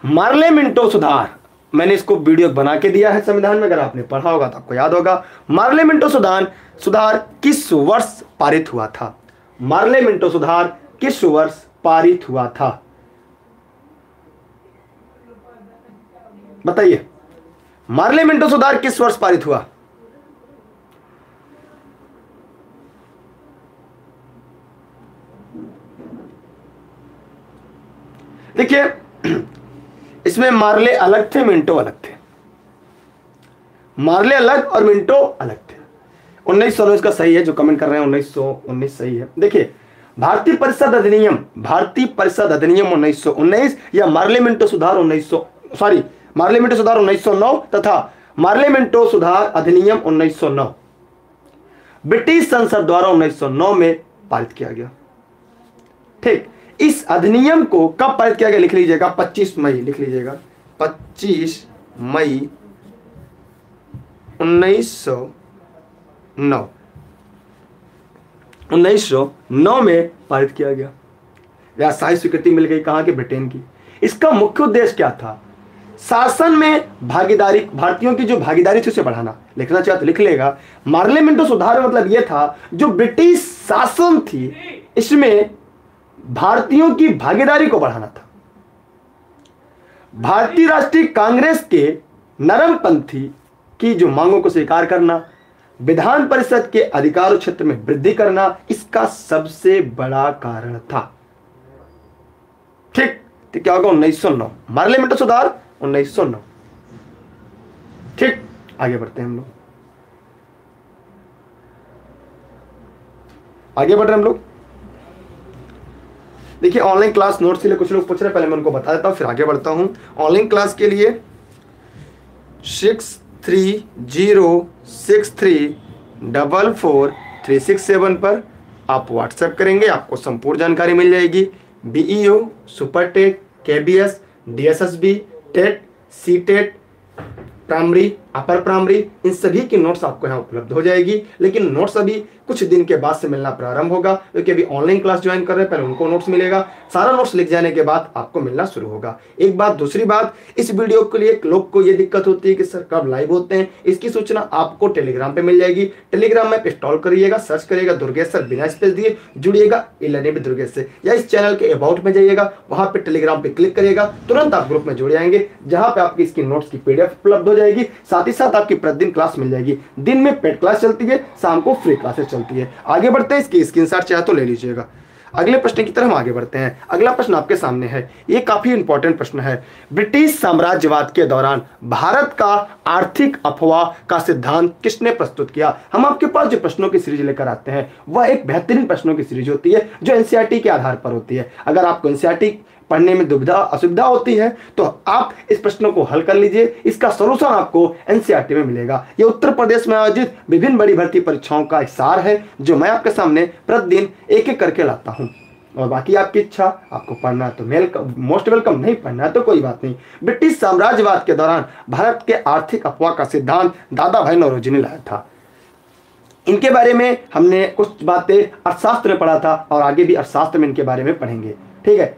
मार्ले मिंटो सुधार, मैंने इसको वीडियो बना के दिया है संविधान में, अगर आपने पढ़ा होगा तो आपको याद होगा। मार्ले मिंटो सुधार किस वर्ष पारित हुआ था? मार्ले मिंटो सुधार किस वर्ष पारित हुआ था? बताइए, मार्ले मिंटो सुधार किस वर्ष पारित हुआ? देखिए, इसमें मार्ले अलग थे, मिंटो अलग थे। मार्ले अलग और मिंटो अलग थे। 1919 का सही है, जो कमेंट कर रहे हैं 1919 सही है। देखिए, भारतीय परिषद अधिनियम 1919 या मार्ले मिंटो सुधार 1909 तथा मार्ले मिंटो सुधार अधिनियम 1909 ब्रिटिश संसद द्वारा 1909 में पारित किया गया। ठीक, इस अधिनियम को कब पारित किया गया लिख लीजिएगा, 25 मई लिख लीजिएगा, 25 मई 1909 में पारित किया गया। व्यावसायिक स्वीकृति मिल गई, कहां की? ब्रिटेन की। इसका मुख्य उद्देश्य क्या था? शासन में भागीदारी, भारतीयों की जो भागीदारी थी उसे बढ़ाना। लिखना चाहे तो लिख लेगा। मार्ले मिंटो सुधार मतलब यह था, जो ब्रिटिश शासन थी इसमें भारतीयों की भागीदारी को बढ़ाना था। भारतीय राष्ट्रीय कांग्रेस के नरमपंथी की जो मांगों को स्वीकार करना, विधान परिषद के अधिकार क्षेत्र में वृद्धि करना, इसका सबसे बड़ा कारण था। ठीक, तो क्या होगा? 1909, मार्ले मिंटो सुधार 1909। ठीक, आगे बढ़ते हैं हम लोग, आगे बढ़ रहे हैं हम लोग। देखिए, ऑनलाइन क्लास नोट्स के लिए कुछ लोग पूछ रहे हैं, पहले मैं उनको बता देता हूं फिर आगे बढ़ता हूं। ऑनलाइन क्लास के लिए 6306344367 पर आप व्हाट्सएप करेंगे, आपको संपूर्ण जानकारी मिल जाएगी। BEO, super TET, KBS, DSSB, TET, CTET, primary, upper primary, इन सभी की नोट्स आपको यहाँ उपलब्ध हो जाएगी। लेकिन नोट्स अभी कुछ दिन के बाद से मिलना प्रारंभ होगा, क्योंकि अभी ऑनलाइन क्लास ज्वाइन कर रहे हैं, पहले उनको नोट्स मिलेगा। सारा नोट्स लिख जाने के बाद आपको मिलना शुरू होगा। एक बात। दूसरी बात, इस वीडियो के लिए लोग को ये दिक्कत होती है कि सर कब लाइव होते हैं, इसकी सूचना आपको टेलीग्राम पे मिल जाएगी। टेलीग्राम में इंस्टॉल करिएगा, सर्च करिएगा दुर्गेश सर, बिना स्पेस दिए जुड़िएगा इलर्निंग विद दुर्गेश से, या इस चैनल के अबाउट में जाइएगा, वहां पे टेलीग्राम पे क्लिक करिएगा, तुरंत आप ग्रुप में जुड़ जाएंगे, जहां पे आपकी इसकी नोट्स की पीडीएफ उपलब्ध हो जाएगी। साथ ही साथ आपकी प्रतिदिन क्लास मिल जाएगी। दिन में पेड क्लास चलती है, शाम को फ्री क्लासेस चलती है। आगे बढ़ते हैं, इसकी स्क्रीनशॉट चाहे तो ले लीजिएगा। अगले प्रश्न की तरफ हम आगे बढ़ते हैं। अगला प्रश्न आपके सामने है, ये काफी इंपॉर्टेंट प्रश्न है। ब्रिटिश साम्राज्यवाद के दौरान भारत का आर्थिक अफवाह का सिद्धांत किसने प्रस्तुत किया? हम आपके पास जो प्रश्नों की सीरीज लेकर आते हैं वह एक बेहतरीन प्रश्नों की सीरीज होती है, जो एनसीईआरटी के आधार पर होती है। अगर आपको एनसीईआरटी पढ़ने में दुविधा असुविधा होती है तो आप इस प्रश्नों को हल कर लीजिए, इसका सॉल्यूशन आपको एनसीईआरटी में मिलेगा। ये उत्तर प्रदेश में आयोजित विभिन्न बड़ी भर्ती परीक्षाओं का एक सार है, जो मैं आपके सामने प्रतिदिन एक एक करके लाता हूं। और बाकी आपकी इच्छा, आपको पढ़ना है तो मोस्ट वेलकम, नहीं पढ़ना है तो कोई बात नहीं। ब्रिटिश साम्राज्यवाद के दौरान भारत के आर्थिक अफवाह का सिद्धांत दादा भाई नौरोजी ने लाया था। इनके बारे में हमने कुछ बातें अर्थशास्त्र में पढ़ा था और आगे भी अर्थशास्त्र में इनके बारे में पढ़ेंगे। ठीक है,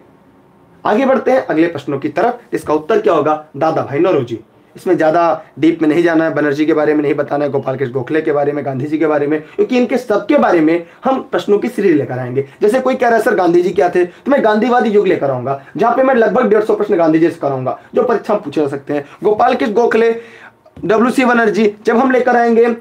आगे बढ़ते हैं अगले प्रश्नों की तरफ। इसका उत्तर क्या होगा? दादा भाई नौरोजी। इसमें ज्यादा डीप में नहीं जाना है, बनर्जी के बारे में नहीं बताना है, गोपाल कृष्ण गोखले के बारे में, गांधी जी के बारे में, क्योंकि इनके सबके बारे में हम प्रश्नों की सीरीज लेकर आएंगे। जैसे कोई कह रहा है सर गांधी जी क्या थे, तो मैं गांधीवादी युग लेकर आऊंगा, जहां पे मैं लगभग 150 प्रश्न गांधी जी से कराऊंगा जो परीक्षा में पूछे जा सकते हैं। गोपाल कृष्ण गोखले, डब्ल्यूसी बनर्जी जब हम लेकर आएंगे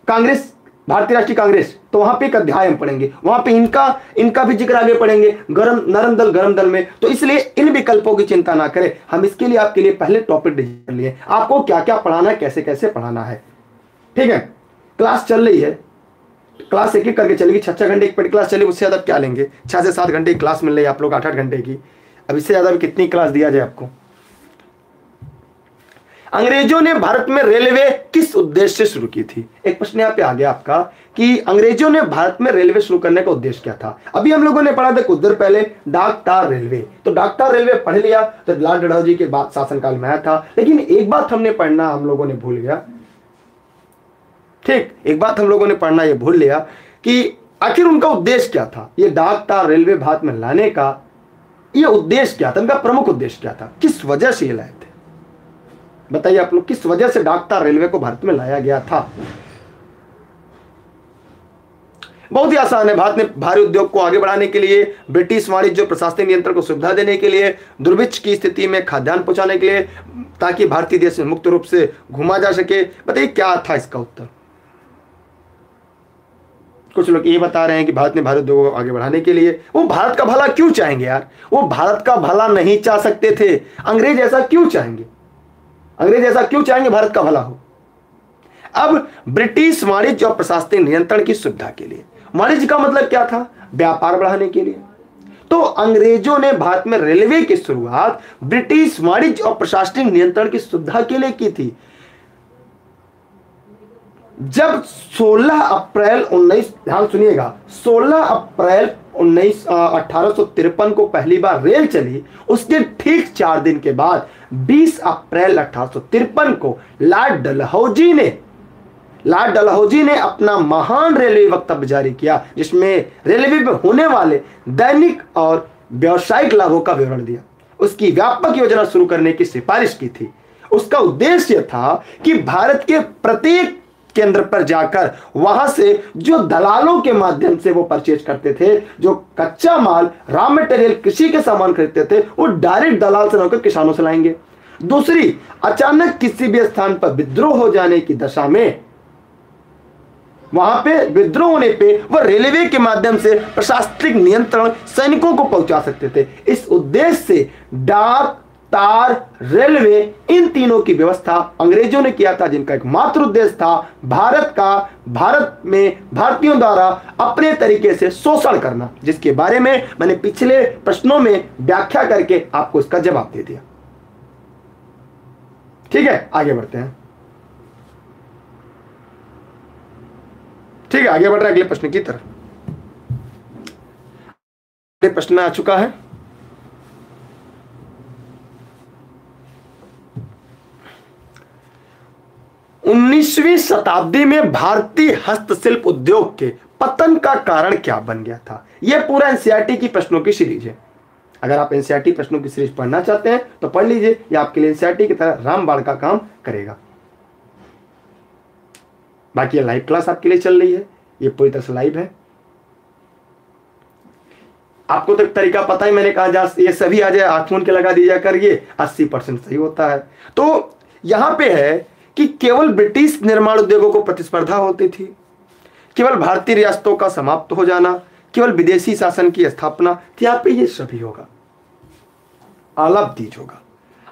कांग्रेस, भारतीय राष्ट्रीय कांग्रेस, तो वहां पे एक अध्याय हम पढ़ेंगे, वहां पे इनका भी जिक्र आगे पढ़ेंगे, नरम दल में। तो इसलिए इन विकल्पों की चिंता ना करें, हम इसके लिए आपके लिए पहले टॉपिक डिजाइन कर लिए, आपको क्या क्या पढ़ाना है, कैसे कैसे पढ़ाना है। ठीक है, क्लास चल रही है, क्लास एक एक करके चलेगी, 6-6 घंटे एक पेड क्लास चलेगी, उससे ज़्यादा क्या लेंगे? 6 से 7 घंटे की क्लास मिल रही है आप लोग 8-8 घंटे की, अब इससे ज़्यादा कितनी क्लास दिया जाए आपको? अंग्रेजों ने भारत में रेलवे किस उद्देश्य से शुरू की थी? एक प्रश्न यहाँ पे आ गया आपका कि अंग्रेजों ने भारत में रेलवे शुरू करने का उद्देश्य क्या था? अभी हम लोगों ने पढ़ा था कुछ देर पहले डाक तार रेलवे, तो डाक तार रेलवे पढ़ लिया तो लाल डलहौजी के बाद शासनकाल में आया था। लेकिन एक बात हमने पढ़ना हम लोगों ने भूल गया, ठीक, एक बात हम लोगों ने पढ़ना ये भूल लिया कि आखिर उनका उद्देश्य क्या था? ये डाक तार रेलवे भारत में लाने का ये उद्देश्य क्या था? उनका प्रमुख उद्देश्य क्या था? किस वजह से ये लाए थे? बताइए आप लोग, किस वजह से डाक तार रेलवे को भारत में लाया गया था? बहुत ही आसान है। भारत में भारी उद्योग को आगे बढ़ाने के लिए, ब्रिटिश वाणिज्य और प्रशासनिक नियंत्रण को सुविधा देने के लिए, दुर्भिक्ष की स्थिति में खाद्यान्न पहुंचाने के लिए, ताकि भारतीय देश में मुक्त रूप से घूमा जा सके। बताइए क्या था इसका उत्तर? कुछ लोग ये बता रहे हैं कि भारत ने भारी उद्योगों को आगे बढ़ाने के लिए। वो भारत का भला क्यों चाहेंगे यार? वो भारत का भला नहीं चाह सकते थे। अंग्रेज ऐसा क्यों चाहेंगे? अंग्रेज ऐसा क्यों चाहेंगे भारत का भला हो? अब ब्रिटिश वाणिज्य और प्रशासनिक नियंत्रण की सुविधा के लिए, वाणिज्य का मतलब क्या था? व्यापार बढ़ाने के लिए। तो अंग्रेजों ने भारत में रेलवे की शुरुआत ब्रिटिश वाणिज्य और प्रशासनिक नियंत्रण की सुविधा के लिए की थी। जब 16 अप्रैल 1853 को पहली बार रेल चली, उसके ठीक 4 दिन के बाद 20 अप्रैल 1853 को लॉर्ड डलहौजी ने अपना महान रेलवे वक्तव्य जारी किया, जिसमें रेलवे में होने वाले दैनिक और व्यावसायिक लाभों का विवरण दिया। उसकी व्यापक योजना शुरू करने की सिफारिश की थी। उसका उद्देश्य था कि भारत के प्रत्येक केंद्र पर जाकर वहां से जो दलालों के माध्यम से वो परचेज करते थे, जो कच्चा माल, रॉ मटेरियल, कृषि के सामान खरीदते थे, वो डायरेक्ट दलाल से होकर किसानों से लाएंगे। दूसरी, अचानक किसी भी स्थान पर विद्रोह हो जाने की दशा में, वहां पे विद्रोह होने पे वह रेलवे के माध्यम से प्रशासनिक नियंत्रण सैनिकों को पहुंचा सकते थे। इस उद्देश्य से डाक, तार, रेलवे, इन तीनों की व्यवस्था अंग्रेजों ने किया था, जिनका एकमात्र उद्देश्य था भारत में भारतीयों द्वारा अपने तरीके से शोषण करना, जिसके बारे में मैंने पिछले प्रश्नों में व्याख्या करके आपको इसका जवाब दे दिया। ठीक है, आगे बढ़ते हैं। ठीक है, आगे बढ़ रहे हैं अगले प्रश्न की तरफ। अगले प्रश्न में आ चुका है। उन्नीसवीं शताब्दी में भारतीय हस्तशिल्प उद्योग के पतन का कारण क्या बन गया था? यह पूरा एनसीईआरटी की प्रश्नों की सीरीज है। अगर आप एनसीईआरटी प्रश्नों की सीरीज पढ़ना चाहते हैं तो पढ़ लीजिए, यह आपके लिए एनसीईआरटी की तरह रामबाण का काम करेगा। बाकी ये लाइव क्लास आपके लिए चल रही है, ये पूरी तरह से लाइव है। आपको तो तरीका पता ही, मैंने कहा ये सभी आ जाए, आंखों के लगा दिया कर, ये 80% सही होता है। तो यहां पे है कि केवल ब्रिटिश निर्माण उद्योगों को प्रतिस्पर्धा होती थी, केवल भारतीय रियासतों का समाप्त हो जाना, केवल विदेशी शासन की स्थापना, तो यहाँ पे ये सभी होगा, आलप दीज होगा।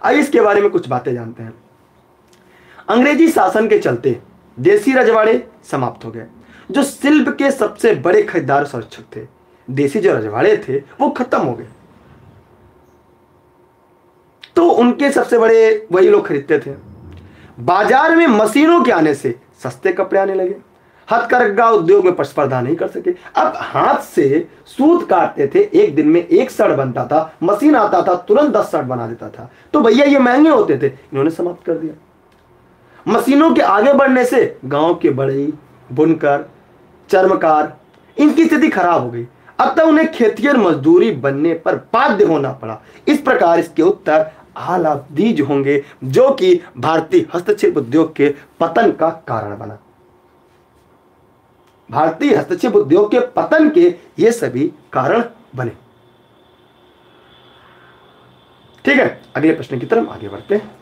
आइए इसके बारे में कुछ बातें जानते हैं। अंग्रेजी शासन के चलते देसी रजवाड़े समाप्त हो गए। जो शिल्प के सबसे बड़े खरीदार संरक्षक थे, देसी जो रजवाड़े थे, वो खत्म हो गए। तो उनके सबसे बड़े वही लोग खरीदते थे। बाजार में मशीनों के आने से सस्ते कपड़े आने लगे। हथकरघा उद्योग में प्रतिस्पर्धा नहीं कर सके। अब हाथ से सूत काटते थे, एक दिन में 1 शर्ट बनता था, मशीन आता था तुरंत 10 शर्ट बना देता था। तो भैया ये महंगे होते थे, इन्होंने समाप्त कर दिया। मशीनों के आगे बढ़ने से गांव के बढ़ई, बुनकर, चर्मकार, इनकी स्थिति खराब हो गई। अतः उन्हें खेतिहर मजदूरी बनने पर बाध्य होना पड़ा। इस प्रकार इसके उत्तर आलादीज होंगे, जो कि भारतीय हस्तशिल्प उद्योग के पतन का कारण बना। भारतीय हस्तशिल्प उद्योग के पतन के ये सभी कारण बने। ठीक है, अगले प्रश्न की तरफ आगे बढ़ते हैं।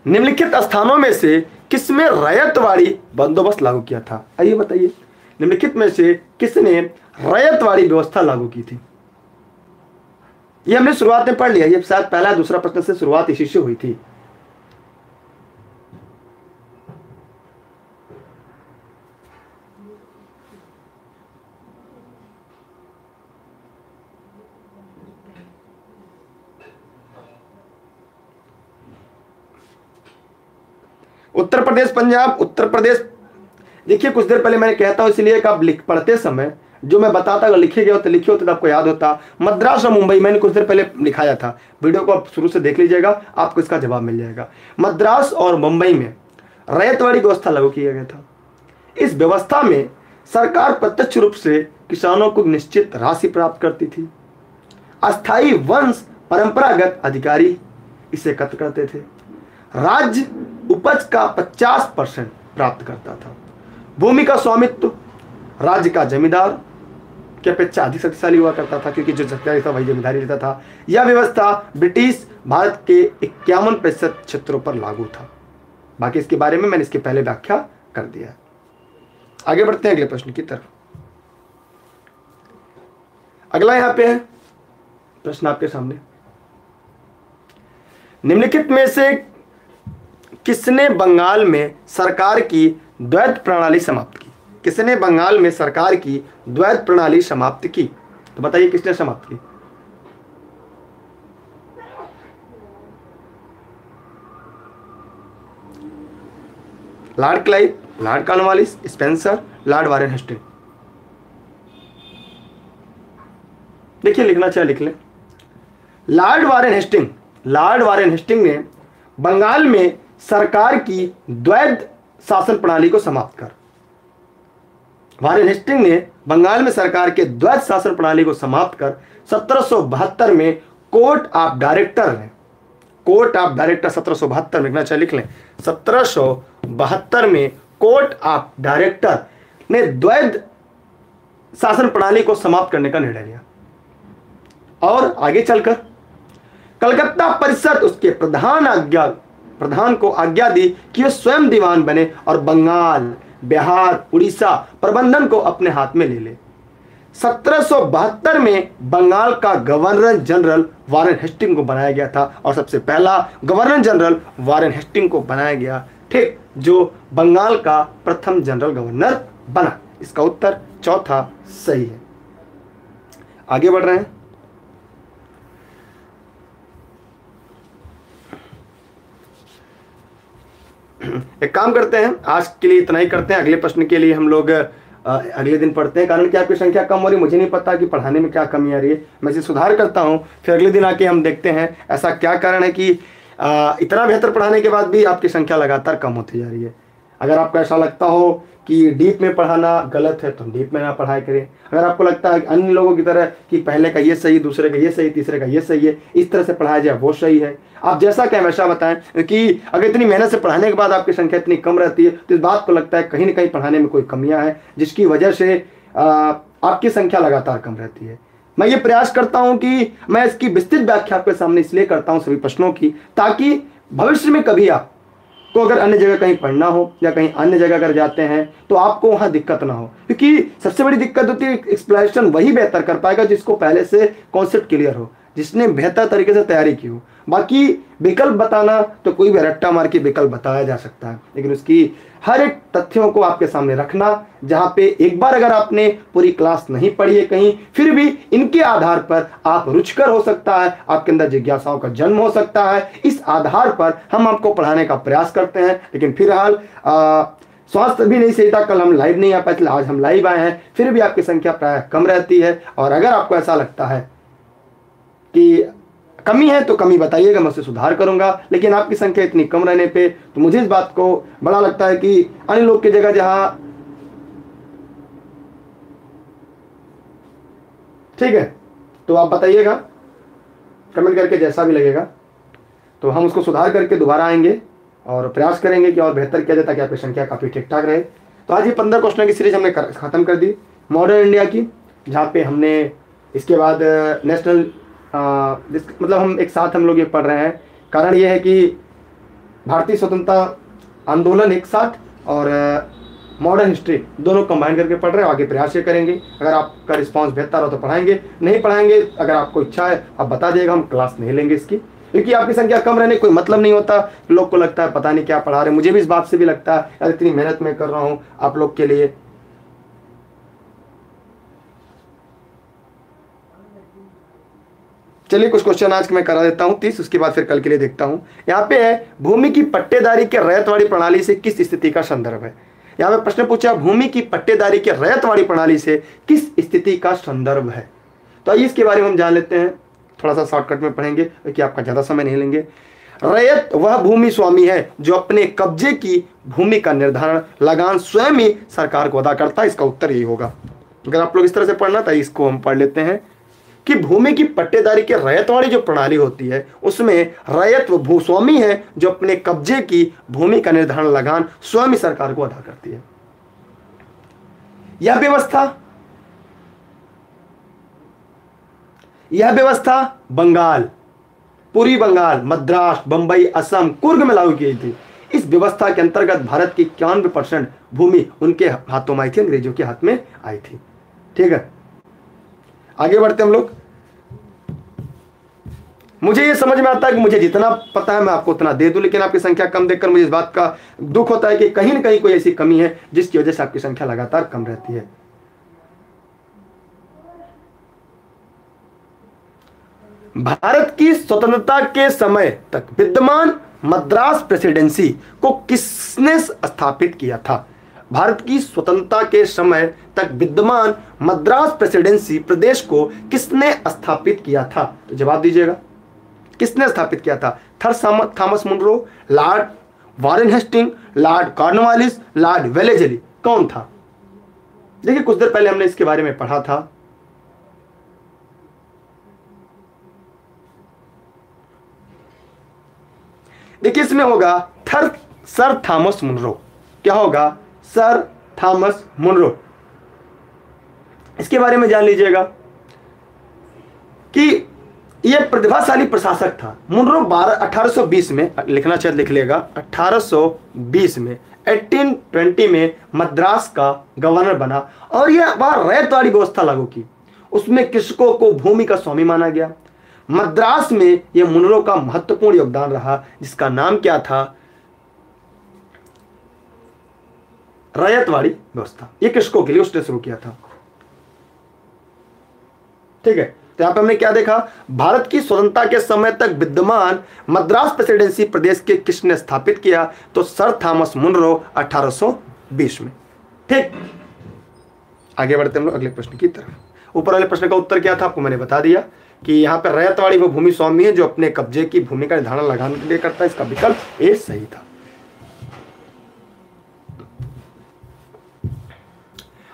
निम्नलिखित स्थानों में से किसमें रयतवाड़ी बंदोबस्त लागू किया था? आइए बताइए, निम्नलिखित में से किसने रयतवाड़ी व्यवस्था लागू की थी? ये हमने शुरुआत में पढ़ लिया, ये शायद पहला दूसरा प्रश्न से शुरुआत इसी से हुई थी। उत्तर प्रदेश, पंजाब, उत्तर प्रदेश। देखिए कुछ देर पहले मैंने कहता हूं इसलिए कि आप पढ़ते समय जो मैं बताता अगर लिखे गए होते लिखे होते तो आपको याद होता। मद्रास और मुंबई मैंने कुछ देर पहले लिखाया था, वीडियो को आप शुरू से देख लीजिएगा, आपको इसका जवाब मिल जाएगा। मद्रास और मुंबई में रैयतवाड़ी व्यवस्था लागू किया गया था। इस व्यवस्था में सरकार प्रत्यक्ष रूप से किसानों को निश्चित राशि प्राप्त करती थी। अस्थायी वंश परंपरागत अधिकारी इसे एकत्र करते थे। राज्य उपज का 50% प्राप्त करता था। भूमि का स्वामित्व राज्य का जमींदार की अपेक्षा अधिक शक्तिशाली हुआ करता था, क्योंकि जो शक्तिशाली था वही जमींदारी लेता था। यह व्यवस्था ब्रिटिश भारत के 51% क्षेत्रों पर लागू था। बाकी इसके बारे में मैंने इसके पहले व्याख्या कर दिया है। आगे बढ़ते हैं अगले प्रश्न की तरफ। अगला यहां पे है प्रश्न आपके सामने, निम्नलिखित में से किसने बंगाल में सरकार की द्वैध प्रणाली समाप्त की? किसने बंगाल में सरकार की द्वैध प्रणाली समाप्त की? तो बताइए किसने समाप्त की? Lord Clive, Lord Cornwallis, Spencer, Lord Warren Hastings. देखिए लिखना चाहे लिख लें। Lord Warren Hastings, Lord Warren Hastings ने बंगाल में सरकार की द्वैध शासन प्रणाली को समाप्त कर, वारेन हेस्टिंग ने बंगाल में सरकार के द्वैध शासन प्रणाली को समाप्त कर 1772 में कोर्ट ऑफ डायरेक्टर ने, कोर्ट ऑफ डायरेक्टर 1772 में लिखना चाहे लिख लें, 1772 में कोर्ट ऑफ डायरेक्टर ने द्वैध शासन प्रणाली को समाप्त करने का निर्णय लिया। और आगे चलकर कलकत्ता परिषद उसके प्रधान को आज्ञा दी कि वे स्वयं दीवान बने और बंगाल, बिहार, उड़ीसा प्रबंधन को अपने हाथ में ले ले। 1772 में बंगाल का गवर्नर जनरल वारेन हेस्टिंग को बनाया गया था और सबसे पहला गवर्नर जनरल वारेन हेस्टिंग को बनाया गया, ठीक, जो बंगाल का प्रथम जनरल गवर्नर बना। इसका उत्तर चौथा सही है। आगे बढ़ रहे हैं। एक काम करते हैं, आज के लिए इतना ही करते हैं। अगले प्रश्न के लिए हम लोग अगले दिन पढ़ते हैं, कारण कि आपकी संख्या कम हो रही, मुझे नहीं पता कि पढ़ाने में क्या कमी आ रही है। मैं इसे सुधार करता हूं, फिर अगले दिन आके हम देखते हैं ऐसा क्या कारण है कि इतना बेहतर पढ़ाने के बाद भी आपकी संख्या लगातार कम होती जा रही है। अगर आपको ऐसा लगता हो कि डीप में पढ़ाना गलत है तो हम डीप में ना पढ़ाई करें। अगर आपको लगता है कि अन्य लोगों की तरह कि पहले का ये सही, दूसरे का ये सही, तीसरे का ये सही है, इस तरह से पढ़ाया जाए वो सही है, आप जैसा कहें वैसा बताएं। कि अगर इतनी मेहनत से पढ़ाने के बाद आपकी संख्या इतनी कम रहती है तो इस बात को लगता है कहीं ना कहीं पढ़ाने में कोई कमियां हैं, जिसकी वजह से आपकी संख्या लगातार कम रहती है। मैं ये प्रयास करता हूं कि मैं इसकी विस्तृत व्याख्या आपके सामने इसलिए करता हूं सभी प्रश्नों की, ताकि भविष्य में कभी आप तो अगर अन्य जगह कहीं पढ़ना हो या कहीं अन्य जगह अगर जाते हैं तो आपको वहां दिक्कत ना हो। क्योंकि सबसे बड़ी दिक्कत होती है एक्सप्लेनेशन वही बेहतर कर पाएगा जिसको पहले से कॉन्सेप्ट क्लियर हो, जिसने बेहतर तरीके से तैयारी की हो। बाकी विकल्प बताना तो कोई भी रट्टा मार के विकल्प बताया जा सकता है, लेकिन उसकी हर एक तथ्यों को आपके सामने रखना, जहां पे एक बार अगर आपने पूरी क्लास नहीं पढ़ी है कहीं, फिर भी इनके आधार पर आप रुचिकर हो सकता है, आपके अंदर जिज्ञासाओं का जन्म हो सकता है। इस आधार पर हम आपको पढ़ाने का प्रयास करते हैं। लेकिन फिलहाल स्वास्थ्य भी नहीं सही था, कल हम लाइव नहीं आ पाए थे, आज हम लाइव आए हैं, फिर भी आपकी संख्या प्राय कम रहती है। और अगर आपको ऐसा लगता है कि कमी है तो कमी बताइएगा, मैं उससे सुधार करूंगा। लेकिन आपकी संख्या इतनी कम रहने पे तो मुझे इस बात को बड़ा लगता है कि अन्य लोग की जगह जहां, ठीक है, तो आप बताइएगा कमेंट करके, जैसा भी लगेगा तो हम उसको सुधार करके दोबारा आएंगे और प्रयास करेंगे कि और बेहतर किया जाए ताकि आपकी संख्या काफ़ी ठीक ठाक रहे। तो आज ये 15 क्वेश्चन की सीरीज हमने ख़त्म कर दी मॉडर्न इंडिया की, जहाँ पे हमने इसके बाद नेशनल मतलब हम एक साथ हम लोग ये पढ़ रहे हैं। कारण ये है कि भारतीय स्वतंत्रता आंदोलन एक साथ और मॉडर्न हिस्ट्री दोनों कंबाइन करके पढ़ रहे हैं। आगे प्रयास ये करेंगे, अगर आपका रिस्पांस बेहतर हो तो पढ़ाएंगे, नहीं पढ़ाएंगे अगर आपको इच्छा है आप बता दिएगा, हम क्लास नहीं लेंगे इसकी। क्योंकि आपकी संख्या कम रहने कोई मतलब नहीं होता। लोग को लगता है पता नहीं क्या पढ़ा रहे, मुझे भी इस बात से भी लगता है यार इतनी मेहनत मैं कर रहा हूँ आप लोग के लिए। चलिए कुछ क्वेश्चन आज मैं करा देता हूं 30, उसके बाद फिर कल के लिए देखता हूं। यहाँ पे है भूमि की पट्टेदारी के रैयतवाड़ी प्रणाली से किस स्थिति का संदर्भ है। यहाँ पे प्रश्न पूछा भूमि की पट्टेदारी के रैयतवाड़ी प्रणाली से किस स्थिति का संदर्भ है। तो आइए इसके बारे में हम जान लेते हैं, थोड़ा सा शॉर्टकट में पढ़ेंगे क्योंकि आपका ज्यादा समय नहीं लेंगे। रैयत वह भूमि स्वामी है जो अपने कब्जे की भूमि का निर्धारण लगान स्वयं ही सरकार को अदा करता है। इसका उत्तर यही होगा। अगर आप लोग इस तरह से पढ़ना था, इसको हम पढ़ लेते हैं कि भूमि की पट्टेदारी के रैयतवाड़ी जो प्रणाली होती है उसमें रैयत वो भूस्वामी है जो अपने कब्जे की भूमि का निर्धारण लगान स्वयं ही सरकार को अदा करती है। यह व्यवस्था बंगाल, पूर्वी बंगाल, मद्रास, बंबई, असम, कुर्ग में लागू की गई थी। इस व्यवस्था के अंतर्गत भारत की 91% भूमि उनके हाथों में आई थी, अंग्रेजों के हाथ में आई थी। ठीक है, आगे बढ़ते हम लोग। मुझे ये समझ में आता है कि मुझे जितना पता है मैं आपको उतना दे दूं, लेकिन आपकी संख्या कम देखकर मुझे इस बात का दुख होता है कि कहीं ना कहीं कोई ऐसी कमी है जिसकी वजह से आपकी संख्या लगातार कम रहती है। भारत की स्वतंत्रता के समय तक विद्यमान मद्रास प्रेसिडेंसी को किसने स्थापित किया था। भारत की स्वतंत्रता के समय तक विद्यमान मद्रास प्रेसिडेंसी प्रदेश को किसने स्थापित किया था। तो जवाब दीजिएगा, किसने स्थापित किया था। Thomas Munro, Lord Warren Hastings, Lord Cornwallis, Lord Wellesley, कौन था। देखिए कुछ देर पहले हमने इसके बारे में पढ़ा था। देखिए इसमें होगा सर थॉमस मुनरो। क्या होगा, सर थॉमस मुनरो। इसके बारे में जान लीजिएगा कि यह प्रतिभाशाली प्रशासक था। मुनरो 1820 में, लिखना चाहिए लिख लेगा, 1820 में 1820 में मद्रास का गवर्नर बना और यह वह रैयतवाड़ी व्यवस्था लागू की। उसमें कृषकों को भूमि का स्वामी माना गया। मद्रास में यह मुनरो का महत्वपूर्ण योगदान रहा जिसका नाम क्या था, रैयतवाड़ी व्यवस्था। यह कृषकों के लिए उसने शुरू किया था। ठीक है, तो यहां पे हमने क्या देखा, भारत की स्वतंत्रता के समय तक विद्यमान मद्रास प्रेसिडेंसी प्रदेश के किसने स्थापित किया। तो सर थॉमस मुनरो 1820 में। ठीक, आगे बढ़ते हम लोग अगले प्रश्न की तरफ। ऊपर वाले प्रश्न का उत्तर क्या था आपको मैंने बता दिया कि यहां पर रैयतवाड़ी वो भूमि स्वामी है जो अपने कब्जे की भूमि का निर्धारण लगाने के लिए करता है। इसका विकल्प ए सही था।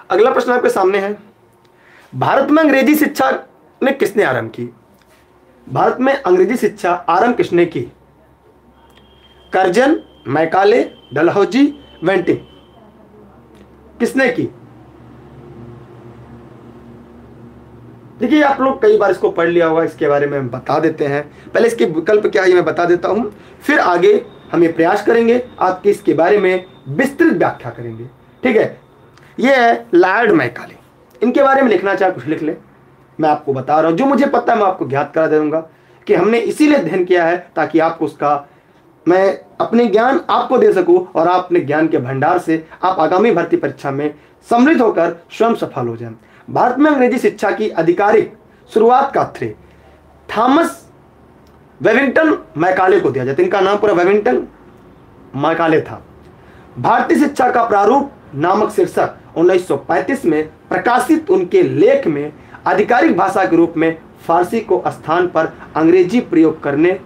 अगला प्रश्न आपके सामने है, भारत में अंग्रेजी शिक्षा ने किसने आरंभ की। भारत में अंग्रेजी शिक्षा आरंभ किसने की। कर्जन, मैकाले, डलहौजी, वेंटिंग, किसने की। देखिए आप लोग कई बार इसको पढ़ लिया होगा, इसके बारे में हम बता देते हैं। पहले इसके विकल्प क्या है मैं बता देता हूं, फिर आगे हम ये प्रयास करेंगे आपके इसके बारे में विस्तृत व्याख्या करेंगे। ठीक है, ये है लॉर्ड मैकाले। इनके बारे में लिखना चाहे कुछ लिख ले, मैं आपको बता रहा हूं जो मुझे पता है मैं आपको ज्ञात करा दूंगा कि हमने इसीलिए अध्ययन किया है ताकि आपको उसका मैं अपने ज्ञान आपको दे सकूं और आप अपने ज्ञान के भंडार से आप आगामी भर्ती परीक्षा में समृद्ध होकर स्वयं सफल हो जाएं। भारत में अंग्रेजी शिक्षा की आधिकारिक शुरुआत का श्रेय थॉमस वेविंगटन मैकाले को दिया जाता है। इनका नाम पूरा वेविंगटन मैकाले था। भारतीय शिक्षा का प्रारूप नामक शीर्षक 1935 में प्रकाशित उनके लेख में आधिकारिक भाषा के रूप में फारसी को स्थान पर अंग्रेजी प्रयोग करने,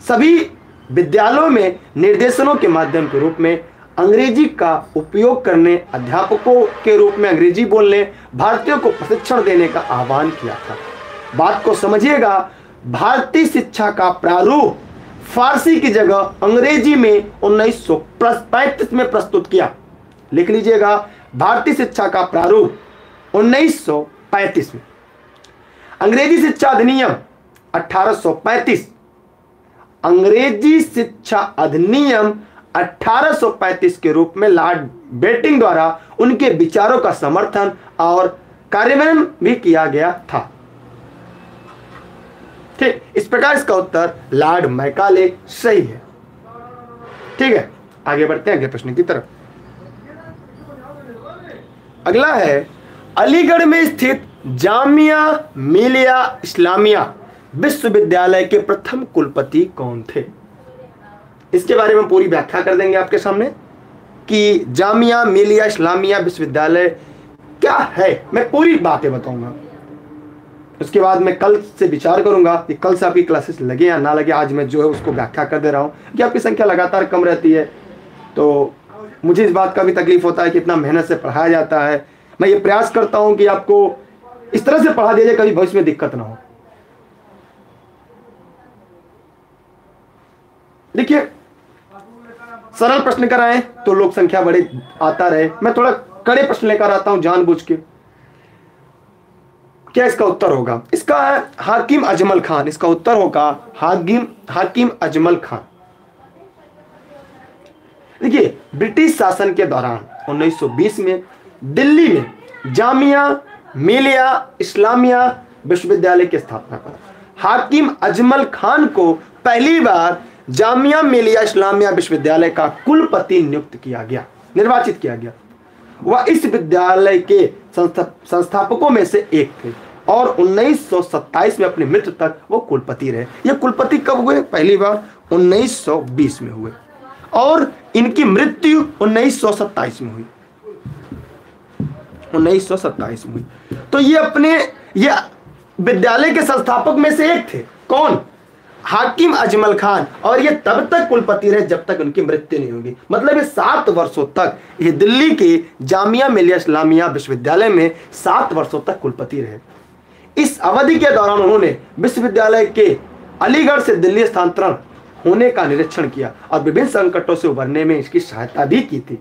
सभी विद्यालयों में निर्देशनों के माध्यम के रूप में अंग्रेजी का उपयोग करने, अध्यापकों के रूप में अंग्रेजी बोलने, भारतीयों को प्रशिक्षण देने का आह्वान किया था। बात को समझिएगा, भारतीय शिक्षा का प्रारूप फारसी की जगह अंग्रेजी में 1935 में प्रस्तुत किया। लिख लीजिएगा, भारतीय शिक्षा का प्रारूप 1935 में, अंग्रेजी शिक्षा अधिनियम 1835, अंग्रेजी शिक्षा अधिनियम 1835 के रूप में लॉर्ड बेटिंग द्वारा उनके विचारों का समर्थन और कार्यान्वयन भी किया गया था। ठीक, इस प्रकार इसका उत्तर लॉर्ड मैकाले सही है। ठीक है, आगे बढ़ते हैं अगले प्रश्न की तरफ। अगला है, अलीगढ़ में स्थित जामिया मिलिया इस्लामिया विश्वविद्यालय के प्रथम कुलपति कौन थे? इसके बारे में पूरी व्याख्या कर देंगे आपके सामने कि जामिया मिलिया इस्लामिया विश्वविद्यालय क्या है, मैं पूरी बातें बताऊंगा। उसके बाद मैं कल से विचार करूंगा कि कल से आपकी क्लासेस लगे या ना लगे। आज मैं जो है उसको व्याख्या कर दे रहा हूं कि आपकी संख्या लगातार कम रहती है, तो मुझे इस बात का भी तकलीफ होता है कि इतना मेहनत से पढ़ाया जाता है। मैं ये प्रयास करता हूं कि आपको इस तरह से पढ़ा दिया जाए कभी भविष्य में दिक्कत ना हो। देखिए, सरल प्रश्न कराएं तो लोक संख्या बड़े आता रहे, मैं थोड़ा कड़े प्रश्न लेकर आता हूं जानबूझ के। क्या इसका उत्तर होगा? इसका है हाकिम अजमल खान। इसका उत्तर होगा हाकिम अजमल खान। देखिए, ब्रिटिश शासन के दौरान 1920 में दिल्ली में जामिया मिलिया इस्लामिया विश्वविद्यालय की स्थापना करा। हाकिम अजमल खान को पहली बार जामिया मिलिया इस्लामिया विश्वविद्यालय का कुलपति नियुक्त किया गया, निर्वाचित किया गया। वह इस विद्यालय के संस्थापकों में से एक थे और 1927 में अपनी मृत्यु तक वो कुलपति रहे। ये कुलपति कब हुए? पहली बार 1920 में हुए और इनकी मृत्यु 1927 में हुई। 1927 में हुई। तो ये विद्यालय के संस्थापक में से एक थे। कौन? हाकिम अजमल खान। और ये तब तक कुलपति रहे जब तक उनकी मृत्यु नहीं होगी। मतलब ये 7 वर्षों तक ये दिल्ली के जामिया मिलिया इस्लामिया विश्वविद्यालय में 7 वर्षों तक कुलपति रहे। इस अवधि के दौरान उन्होंने विश्वविद्यालय के अलीगढ़ से दिल्ली स्थानांतरण होने का निरीक्षण किया और विभिन्न संकटों से उबरने में इसकी सहायता भी की थी।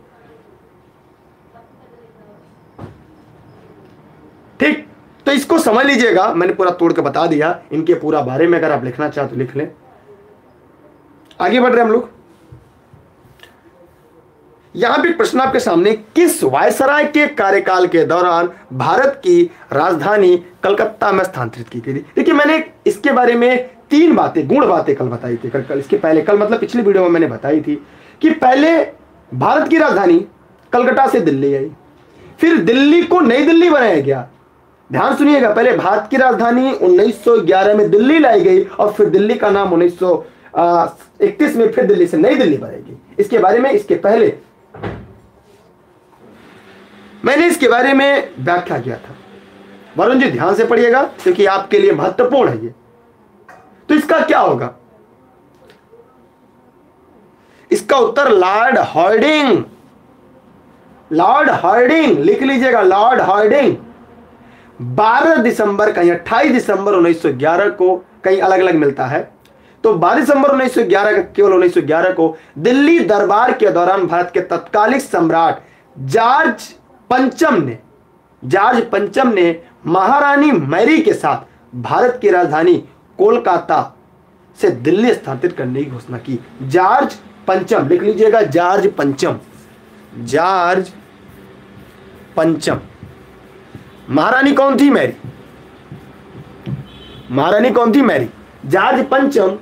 ठीक, तो इसको समझ लीजिएगा, मैंने पूरा तोड़ के बता दिया। इनके पूरा बारे में अगर आप लिखना चाहें तो लिख लें। आगे बढ़ रहे हम लोग। यहां भी प्रश्न आपके सामने, किस वायसराय के कार्यकाल के दौरान भारत की राजधानी कलकत्ता में स्थानांतरित की गई थी? देखिए, मैंने इसके बारे में 3 बातें, गुण बातें कल बताई थी। कल इसके पहले, कल मतलब पिछली वीडियो में मैंने बताई थी कि पहले भारत की राजधानी कलकत्ता से दिल्ली आई, फिर दिल्ली को नई दिल्ली बनाया गया। ध्यान सुनिएगा, पहले भारत की राजधानी 1911 में दिल्ली लाई गई और फिर दिल्ली का नाम 1931 में फिर दिल्ली से नई दिल्ली बनाई गई। इसके बारे में इसके पहले मैंने इसके बारे में व्याख्या किया था। वरुण जी ध्यान से पढ़िएगा क्योंकि आपके लिए महत्वपूर्ण है ये। तो इसका क्या होगा? इसका उत्तर लॉर्ड हार्डिंग। लॉर्ड हार्डिंग लिख लीजिएगा, लॉर्ड हार्डिंग 12 दिसंबर, कहीं 28 दिसंबर 1911 को, कहीं अलग अलग मिलता है। तो 12 दिसंबर 1911, केवल 1911 को दिल्ली दरबार के दौरान भारत के तत्कालीन सम्राट जॉर्ज पंचम ने महारानी मैरी के साथ भारत की राजधानी कोलकाता से दिल्ली स्थानांतरित करने की घोषणा की। जॉर्ज पंचम लिख लीजिएगा, जॉर्ज पंचम। महारानी कौन थी? मैरी। महारानी कौन थी? मैरी। जॉर्ज पंचम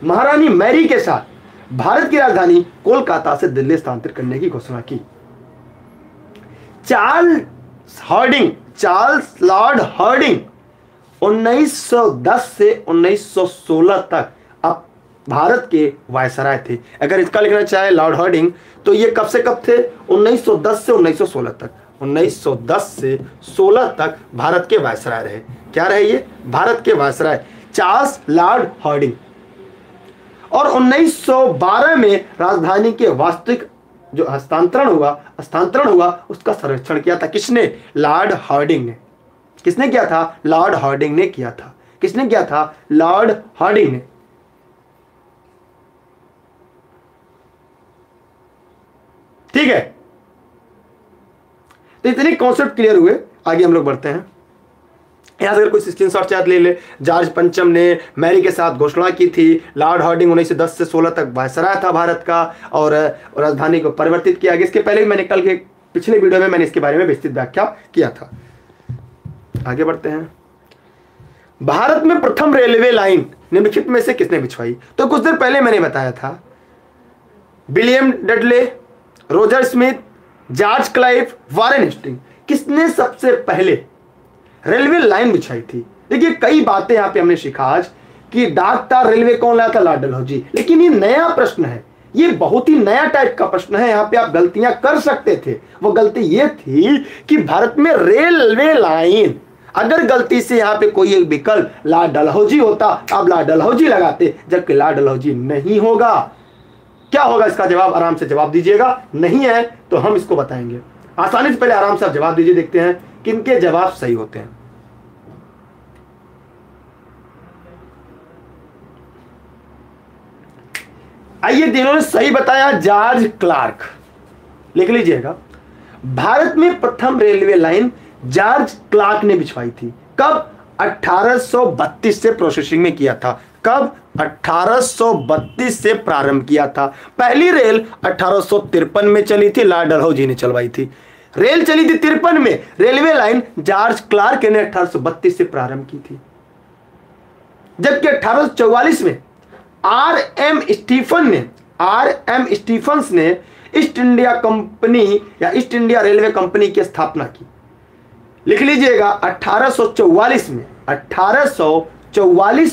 महारानी मैरी के साथ भारत की राजधानी कोलकाता से दिल्ली स्थानांतरित करने की घोषणा की। चार्ल्स लॉर्ड हार्डिंग 1910 से 1916 तक अब भारत के वायसराय थे। अगर इसका लिखना चाहे लॉर्ड हार्डिंग, तो ये कब से कब थे? 1910 से 1916 तक। 1910 से 16 तक भारत के वायसराय रहे। क्या रहे ये? भारत के वायसराय चार्ल्स लॉर्ड हार्डिंग। और 1912 में राजधानी के वास्तविक जो हस्तांतरण हुआ उसका सर्वेक्षण किया था। किसने? लॉर्ड हार्डिंग ने। किसने किया था? लॉर्ड हार्डिंग ने किया था। किसने किया था? लॉर्ड हार्डिंग ने। ठीक है, तो इतने कॉन्सेप्ट क्लियर हुए। आगे हम लोग बढ़ते हैं। यहां से अगर कोई स्क्रीनशॉट चाहे ले ले। जॉर्ज पंचम ने मैरी के साथ घोषणा की थी। लॉर्ड हार्डिंग 1910 से 16 तक वायसराय था भारत का और राजधानी को परिवर्तित किया गया। इसके पहले भी मैंने कल के पिछले वीडियो में मैंने इसके बारे में विस्तृत व्याख्या किया था। आगे बढ़ते हैं। भारत में प्रथम रेलवे लाइन निम्नलिखित में से किसने बिछवाई? तो कुछ देर पहले मैंने बताया था, William Dudley, Roger Smith, George Clive, Warren Hastings. किसने सबसे पहले रेलवे लाइन बिछाई थी? देखिए, कई बातें यहां पे हमने सीखा आज कि डाक तार रेलवे कौन लाया था? लॉर्ड डलहौजी। लेकिन ये नया प्रश्न है, ये बहुत ही नया टाइप का प्रश्न है। यहां पे आप गलतियां कर सकते थे। वो गलती ये थी कि भारत में रेलवे लाइन, अगर गलती से यहां पे कोई एक विकल्प लॉर्ड डलहौजी होता, आप लॉर्ड डलहौजी लगाते, जबकि लॉर्ड डलहौजी नहीं होगा। क्या होगा इसका जवाब? आराम से जवाब दीजिएगा। नहीं है तो हम इसको बताएंगे आसानी से। पहले आराम से आप जवाब दीजिए, देखते हैं किनके जवाब सही होते हैं। आइए, जिन्होंने सही बताया जॉर्ज क्लार्क, लिख लीजिएगा। भारत में प्रथम रेलवे लाइन जॉर्ज क्लार्क ने बिछवाई थी। कब? 1832 से प्रोसेसिंग में किया था। कब? 1832 से प्रारंभ किया था। पहली रेल 1853 में चली थी, लॉर्ड डलहौजी ने चलवाई थी। रेल चली थी 53 में, रेलवे लाइन जॉर्ज क्लार्क ने 1832 से प्रारंभ की थी। जबकि 1844 में आर.एम. स्टीफंस ने ईस्ट इंडिया कंपनी या ईस्ट इंडिया रेलवे कंपनी की स्थापना की। लिख लीजिएगा, 1844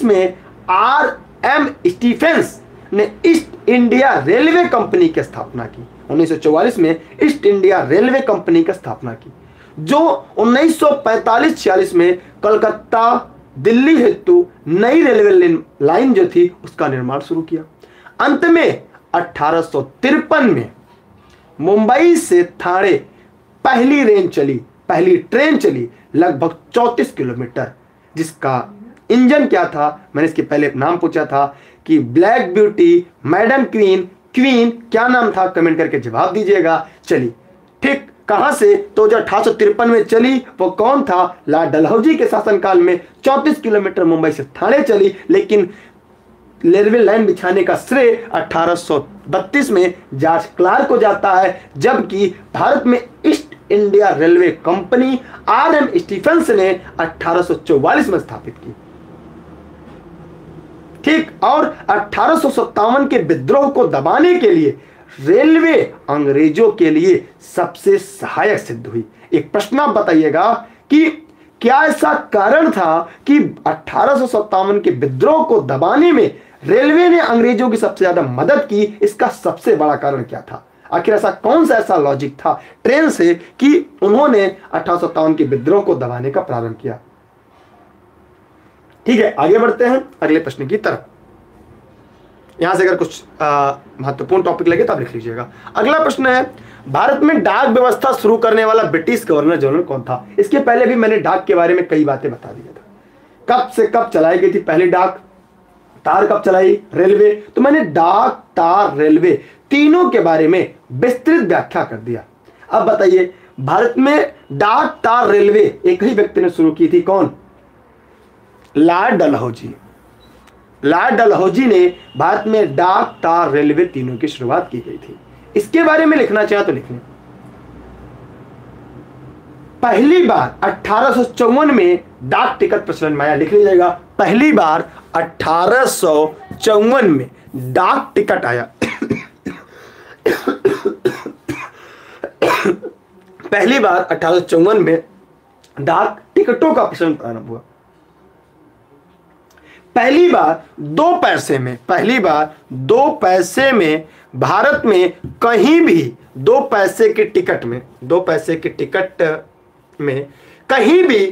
में आर.एम. स्टीफंस ने ईस्ट इंडिया रेलवे कंपनी की स्थापना की। 1944 में ईस्ट इंडिया रेलवे कंपनी की स्थापना की, जो 1945-46 में कलकत्ता दिल्ली हेतु नई रेलवे लाइन जो थी उसका निर्माण शुरू किया। अंत में 1853 में मुंबई से थाने पहली ट्रेन चली लगभग 34 किलोमीटर, जिसका इंजन क्या था? मैंने इसके पहले नाम पूछा था कि ब्लैक ब्यूटी, मैडम क्वीन, क्या नाम था? कमेंट करके जवाब दीजिएगा। चलिए, ठीक, कहां से? तो जो 1853 में चली वो कौन था? लॉर्ड डलहौजी के शासनकाल में 34 किलोमीटर मुंबई से थाने चली। लेकिन रेलवे लाइन बिछाने का श्रेय 1832 में जॉर्ज क्लार्क को जाता है, जबकि भारत में East India Railway Company R M. Stephens ने 1844 में स्थापित की। ठीक, और 1857 के विद्रोह को दबाने के लिए रेलवे अंग्रेजों के लिए सबसे सहायक सिद्ध हुई। एक प्रश्न आप बताइएगा कि क्या ऐसा कारण था कि 1857 के विद्रोह को दबाने में रेलवे ने अंग्रेजों की सबसे ज्यादा मदद की? इसका सबसे बड़ा कारण क्या था? आखिर ऐसा कौन सा ऐसा लॉजिक था ट्रेन से कि उन्होंने 1857 के विद्रोह को दबाने का प्रारंभ किया? ठीक है, आगे बढ़ते हैं अगले प्रश्न की तरफ। यहां से अगर कुछ महत्वपूर्ण टॉपिक लगे तो आप लिख लीजिएगा। अगला प्रश्न है, भारत में डाक व्यवस्था शुरू करने वाला ब्रिटिश गवर्नर जनरल कौन था? इसके पहले भी मैंने डाक के बारे में कई बातें बता दिया था। कब से कब चलाई गई थी पहली डाक तार? कब चलाई? रेलवे। तो मैंने डाक, तार, रेलवे तीनों के बारे में विस्तृत व्याख्या कर दिया। अब बताइए, भारत में डाक, तार, रेलवे एक ही व्यक्ति ने शुरू की थी। कौन? लॉर्ड डलहौजी। लॉर्ड डलहौजी ने भारत में डाक, तार, रेलवे तीनों की शुरुआत की गई थी। इसके बारे में लिखना चाहे तो लिख लें। पहली बार 1854 में डाक टिकट प्रचलन में आया। लिख लीजिएगा, पहली बार 1854 में डाक टिकट आया। पहली बार 1854 में डाक टिकटों का प्रचलन प्रारंभ हुआ। पहली बार 2 पैसे में भारत में कहीं भी 2 पैसे के टिकट में कहीं भी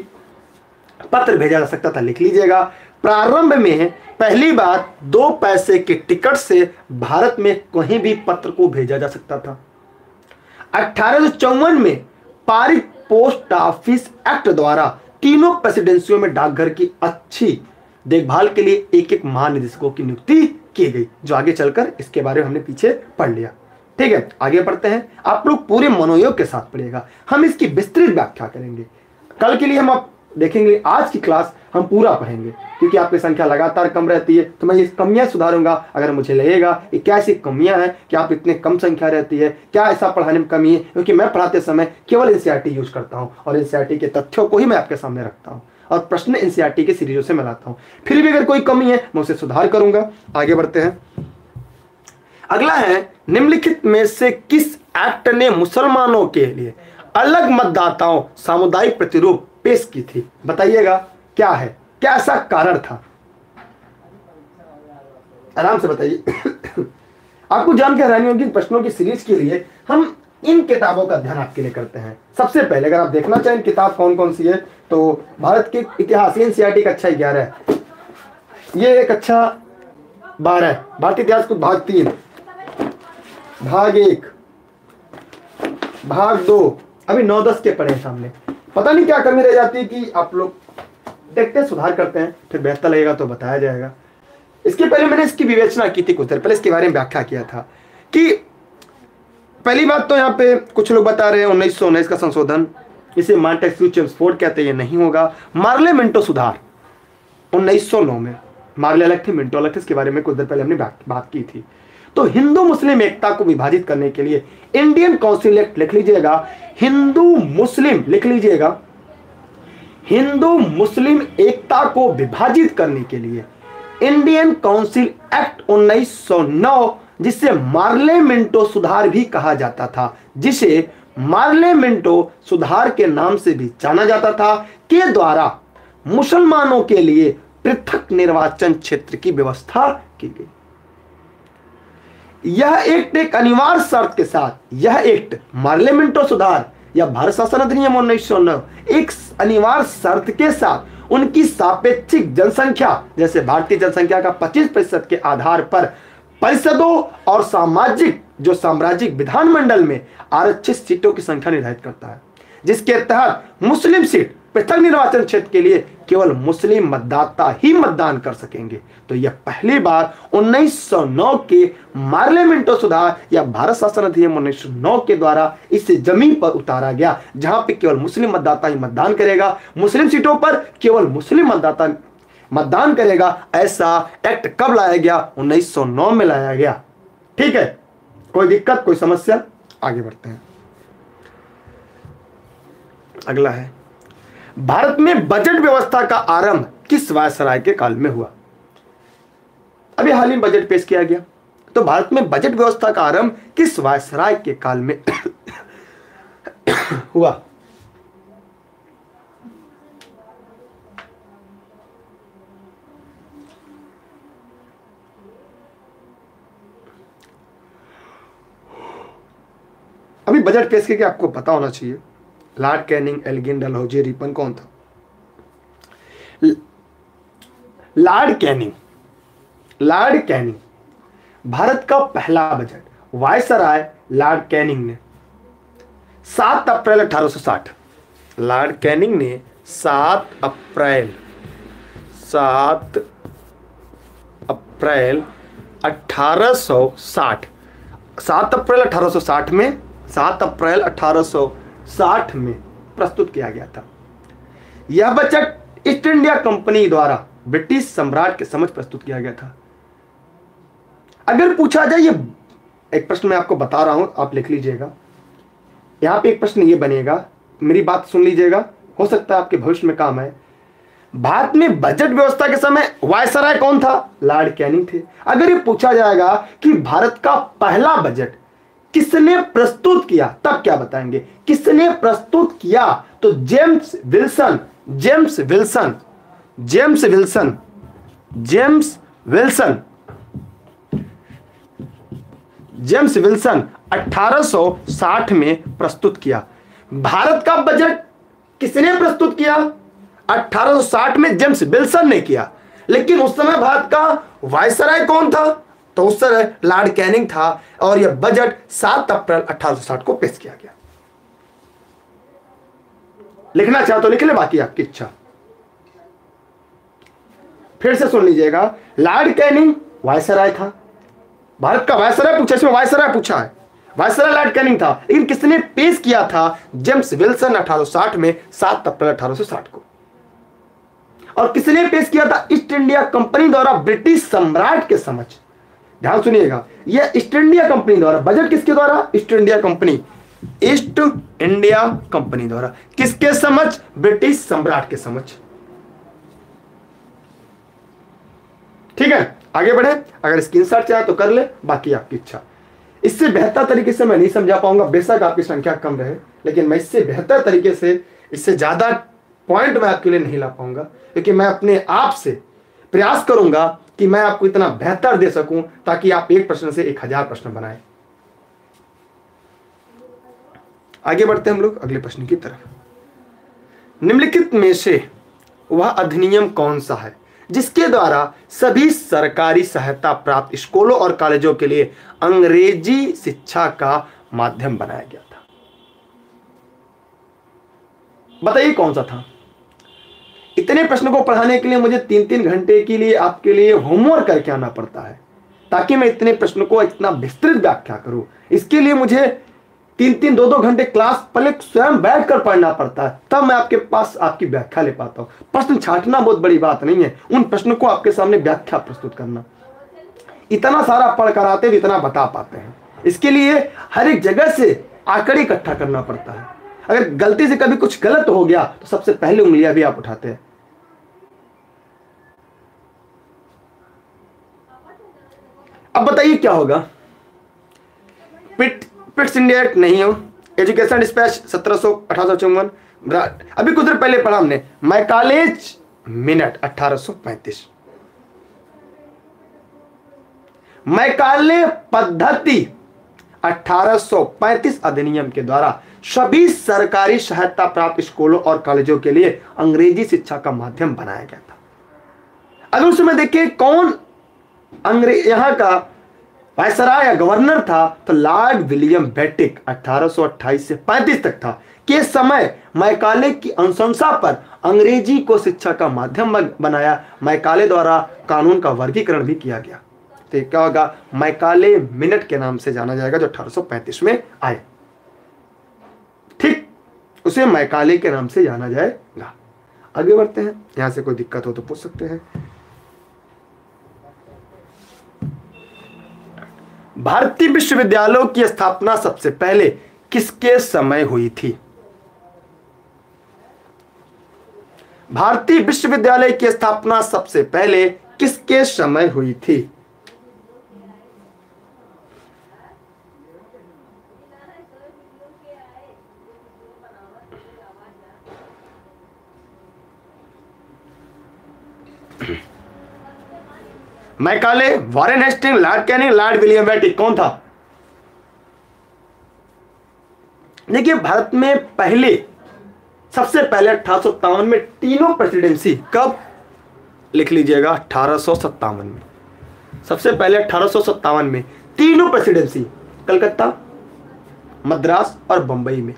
पत्र भेजा जा सकता था। लिख लीजिएगा, प्रारंभ में पहली बार 2 पैसे के टिकट से भारत में कहीं भी पत्र को भेजा जा सकता था। 1854 में पारित पोस्ट ऑफिस एक्ट द्वारा तीनों प्रेसिडेंसियों में डाकघर की अच्छी देखभाल के लिए एक महानिदेशकों की नियुक्ति की गई, जो आगे चलकर इसके बारे में हमने पीछे पढ़ लिया। ठीक है, आगे बढ़ते हैं। आप लोग पूरे मनोयोग के साथ पढ़िएगा, हम इसकी विस्तृत व्याख्या करेंगे। कल के लिए हम आप देखेंगे, आज की क्लास हम पूरा पढ़ेंगे, क्योंकि आपकी संख्या लगातार कम रहती है। तो मैं ये कमियां सुधारूंगा अगर मुझे लगेगा कि क्या ऐसी कमियां हैं कि आप इतने कम संख्या रहती है, क्या ऐसा पढ़ाने में कमी है, क्योंकि मैं पढ़ाते समय केवल एनसीईआरटी यूज करता हूं और एनसीईआरटी के तथ्यों को ही मैं आपके सामने रखता हूं और प्रश्न एनसीईआरटी के सीरीजों से मैं लाता हूं। फिर भी अगर कोई कमी है मैं उसे सुधार करूंगा। आगे बढ़ते हैं। अगला है, निम्नलिखित में से किस एक्ट ने मुसलमानों के लिए अलग मतदाताओं सामुदायिक प्रतिरूप पेश की थी? बताइएगा क्या है, क्या ऐसा कारण था? आराम से बताइए। आपको जान के हैरानी होगी, प्रश्नों की सीरीज के लिए हम इन किताबों का ध्यान आपके लिए करते हैं। सबसे पहले अगर आप देखना चाहें किताब कौन कौन सी है, तो भारत के इतिहास एनसीईआरटी कक्षा 11 है, ये कक्षा 12, भारतीय इतिहास को भाग 3, भाग 1, भाग 2, अभी 9-10 के पढ़े सामने। पता नहीं क्या कमी रह जाती है कि आप लोग देखते हैं, सुधार करते हैं, फिर बेहतर लगेगा तो बताया जाएगा। इसके पहले मैंने इसकी विवेचना की थी कुछ देर पहले, इसके बारे में व्याख्या किया था कि पहली बात तो यहाँ पे कुछ लोग बता रहे हैं 1919 का संशोधन, इसे मॉन्टेस्क्यू चेम्सफोर्ड कहते हैं, ये नहीं होगा। मार्ले मिंटो सुधार 1909 में, मार्ले अलग थे, मिंटो अलग थे, इसके बारे में कुछ देर पहले हमने बात की थी। तो हिंदू मुस्लिम एकता को विभाजित करने के लिए इंडियन काउंसिल एक्ट लिख लीजिएगा, हिंदू मुस्लिम लिख लीजिएगा, हिंदू मुस्लिम एकता को विभाजित करने के लिए इंडियन काउंसिल एक्ट 1909, जिसे मार्ले मिंटो सुधार भी कहा जाता था, जिसे मार्ले मिंटो सुधार के नाम से भी जाना जाता था, के द्वारा मुसलमानों के लिए पृथक निर्वाचन क्षेत्र की व्यवस्था की गई। यह एक्ट एक अनिवार्य शर्त के साथ, यह एक्ट मार्ले मिंटो सुधार या भारत शासन अधिनियम 1909 एक अनिवार्य शर्त के साथ उनकी सापेक्षिक जनसंख्या, जैसे भारतीय जनसंख्या का 25% के आधार पर परिषदों और सामाजिक विधानमंडल में आरक्षित सीटों की संख्या निर्धारित करता है, जिसके तहत मुस्लिम सीट पृथक निर्वाचन क्षेत्र के लिए केवल मुस्लिम मतदाता ही मतदान कर सकेंगे। तो यह पहली बार 1909 के मार्ले मिंटो सुधार या भारत शासन अधिनियम 1909 के द्वारा इसे जमीन पर उतारा गया, जहां पे केवल मुस्लिम मतदाता ही मतदान करेगा, मुस्लिम सीटों पर केवल मुस्लिम मतदाता मतदान करेगा। ऐसा एक्ट कब लाया गया? 1909 में लाया गया। ठीक है, कोई दिक्कत, कोई समस्या? आगे बढ़ते हैं। अगला है, भारत में बजट व्यवस्था का आरंभ किस वायसराय के काल में हुआ? अभी हाल ही बजट पेश किया गया, तो भारत में बजट व्यवस्था का आरंभ किस वायसराय के काल में हुआ? अभी बजट पेश करके आपको पता होना चाहिए, Lord Canning, Elgin, Dalhousie, Ripon, कौन था? लॉर्ड कैनिंग भारत का पहला बजट वायसराय लॉर्ड कैनिंग ने 7 अप्रैल 1860, लॉर्ड कैनिंग ने 7 अप्रैल 1860 7 अप्रैल 1860 में प्रस्तुत किया गया था। यह बजट ईस्ट इंडिया कंपनी द्वारा ब्रिटिश सम्राट के समक्ष प्रस्तुत किया गया था। अगर पूछा जाए, ये एक प्रश्न मैं आपको बता रहा हूं, आप लिख लीजिएगा। यहां पे एक प्रश्न ये बनेगा, मेरी बात सुन लीजिएगा, हो सकता है आपके भविष्य में काम आए। भारत में बजट व्यवस्था के समय वायसराय कौन था? लॉर्ड कैनिंग थे। अगर ये पूछा जाएगा कि भारत का पहला बजट किसने प्रस्तुत किया, तब क्या बताएंगे? किसने प्रस्तुत किया? तो जेम्स विल्सन 1860 में प्रस्तुत किया। भारत का बजट किसने प्रस्तुत किया? 1860 में जेम्स विल्सन ने किया। लेकिन उस समय भारत का वायसराय कौन था? तो उस समय लॉर्ड कैनिंग था, और यह बजट 7 अप्रैल 1860 को पेश किया गया। लिखना चाहो तो लिख ले, बाकी आपकी इच्छा। फिर से सुन लीजिएगा, लॉर्ड कैनिंग वायसराय था, भारत का वायसराय पूछा, इसमें वायसराय पूछा है, वायसराय लॉर्ड कैनिंग था। लेकिन किसने पेश किया था? जेम्स विल्सन 1860 में, 7 अप्रैल 1860 को। और किसने पेश किया था? ईस्ट इंडिया कंपनी द्वारा ब्रिटिश सम्राट के समक्ष। ध्यान सुनिएगा, यह ईस्ट इंडिया कंपनी द्वारा, बजट किसके द्वारा? ईस्ट इंडिया कंपनी द्वारा। किसके समक्ष? ब्रिटिश सम्राट के समक्ष। ठीक है, आगे बढ़े। अगर स्क्रीनशॉट चाहे तो कर ले, बाकी आपकी इच्छा। इससे बेहतर तरीके से मैं नहीं समझा पाऊंगा, बेशक आपकी संख्या कम रहे, लेकिन मैं इससे बेहतर तरीके से, इससे ज्यादा पॉइंट मैं आपके लिए नहीं ला पाऊंगा, क्योंकि मैं अपने आप से प्रयास करूंगा कि मैं आपको इतना बेहतर दे सकूं ताकि आप एक प्रश्न से 1000 प्रश्न बनाएं। आगे बढ़ते हैं हम लोग अगले प्रश्न की तरफ। निम्नलिखित में से वह अधिनियम कौन सा है जिसके द्वारा सभी सरकारी सहायता प्राप्त स्कूलों और कॉलेजों के लिए अंग्रेजी शिक्षा का माध्यम बनाया गया था? बताइए कौन सा था। इतने प्रश्न को पढ़ाने के लिए मुझे 3-3 घंटे के लिए आपके लिए होमवर्क करके आना पड़ता है ताकि मैं इतने प्रश्न को इतना विस्तृत व्याख्या करूं। इसके लिए मुझे 3-3, 2-2 घंटे क्लास पहले स्वयं बैठ कर पढ़ना पड़ता है, तब मैं आपके पास आपकी व्याख्या ले पाता हूं। प्रश्न छांटना बहुत बड़ी बात नहीं है, उन प्रश्नों को आपके सामने व्याख्या प्रस्तुत करना। इतना सारा पढ़ कर आते हैं, इतना बता पाते हैं। इसके लिए हर एक जगह से आंकड़े इकट्ठा करना पड़ता है। अगर गलती से कभी कुछ गलत हो गया तो सबसे पहले उंगलियां भी आप उठाते हैं। अब बताइए क्या होगा। पिट्स इंडिया एक्ट नहीं हो, एजुकेशन डिस्पैच 1854, अभी कुछ देर पहले पढ़ा हमने मैकालेज मिनट 1835, मैकाले पद्धति 1835 अधिनियम के द्वारा सभी सरकारी सहायता प्राप्त स्कूलों और कॉलेजों के लिए अंग्रेजी शिक्षा का माध्यम बनाया गया था। अगर उस समय देखिए कौन यहां का वायसराय या गवर्नर था तो लॉर्ड विलियम बेटिक 1828 से 35 तक था। के समय मैकाले की अनुशंसा पर अंग्रेजी को शिक्षा का माध्यम बनाया। मैकाले द्वारा कानून का वर्गीकरण भी किया गया। तो क्या होगा, मैकाले मिनट के नाम से जाना जाएगा जो 1835 में आए। ठीक, उसे मैकाले के नाम से जाना जाएगा। आगे बढ़ते हैं, यहां से कोई दिक्कत हो तो पूछ सकते हैं। भारतीय विश्वविद्यालयों की स्थापना सबसे पहले किसके समय हुई थी? भारतीय विश्वविद्यालय की स्थापना सबसे पहले किसके समय हुई थी? Macaulay, Warren Hasting, Lord Canning, Lord William Bentinck, कौन था? देखिए भारत में सबसे पहले 1857 में तीनों प्रेसिडेंसी, कब लिख लीजिएगा 1857 में, सबसे पहले 1857 में तीनों प्रेसिडेंसी कलकत्ता, मद्रास और बंबई में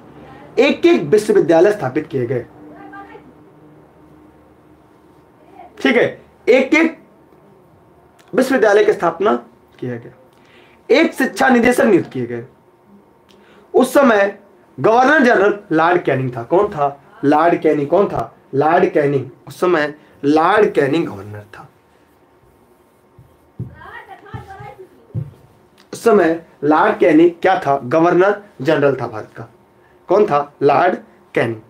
एक एक विश्वविद्यालय स्थापित किए गए। ठीक है, एक एक विश्वविद्यालय की स्थापना किया गया। एक शिक्षा निदेशक नियुक्त किए गए। उस समय गवर्नर जनरल लॉर्ड कैनिंग था। कौन था? Lord Canning. कौन था? Lord Canning. उस समय लॉर्ड कैनिंग गवर्नर था। उस समय लॉर्ड कैनिंग क्या था? गवर्नर जनरल था भारत का। कौन था? Lord Canning.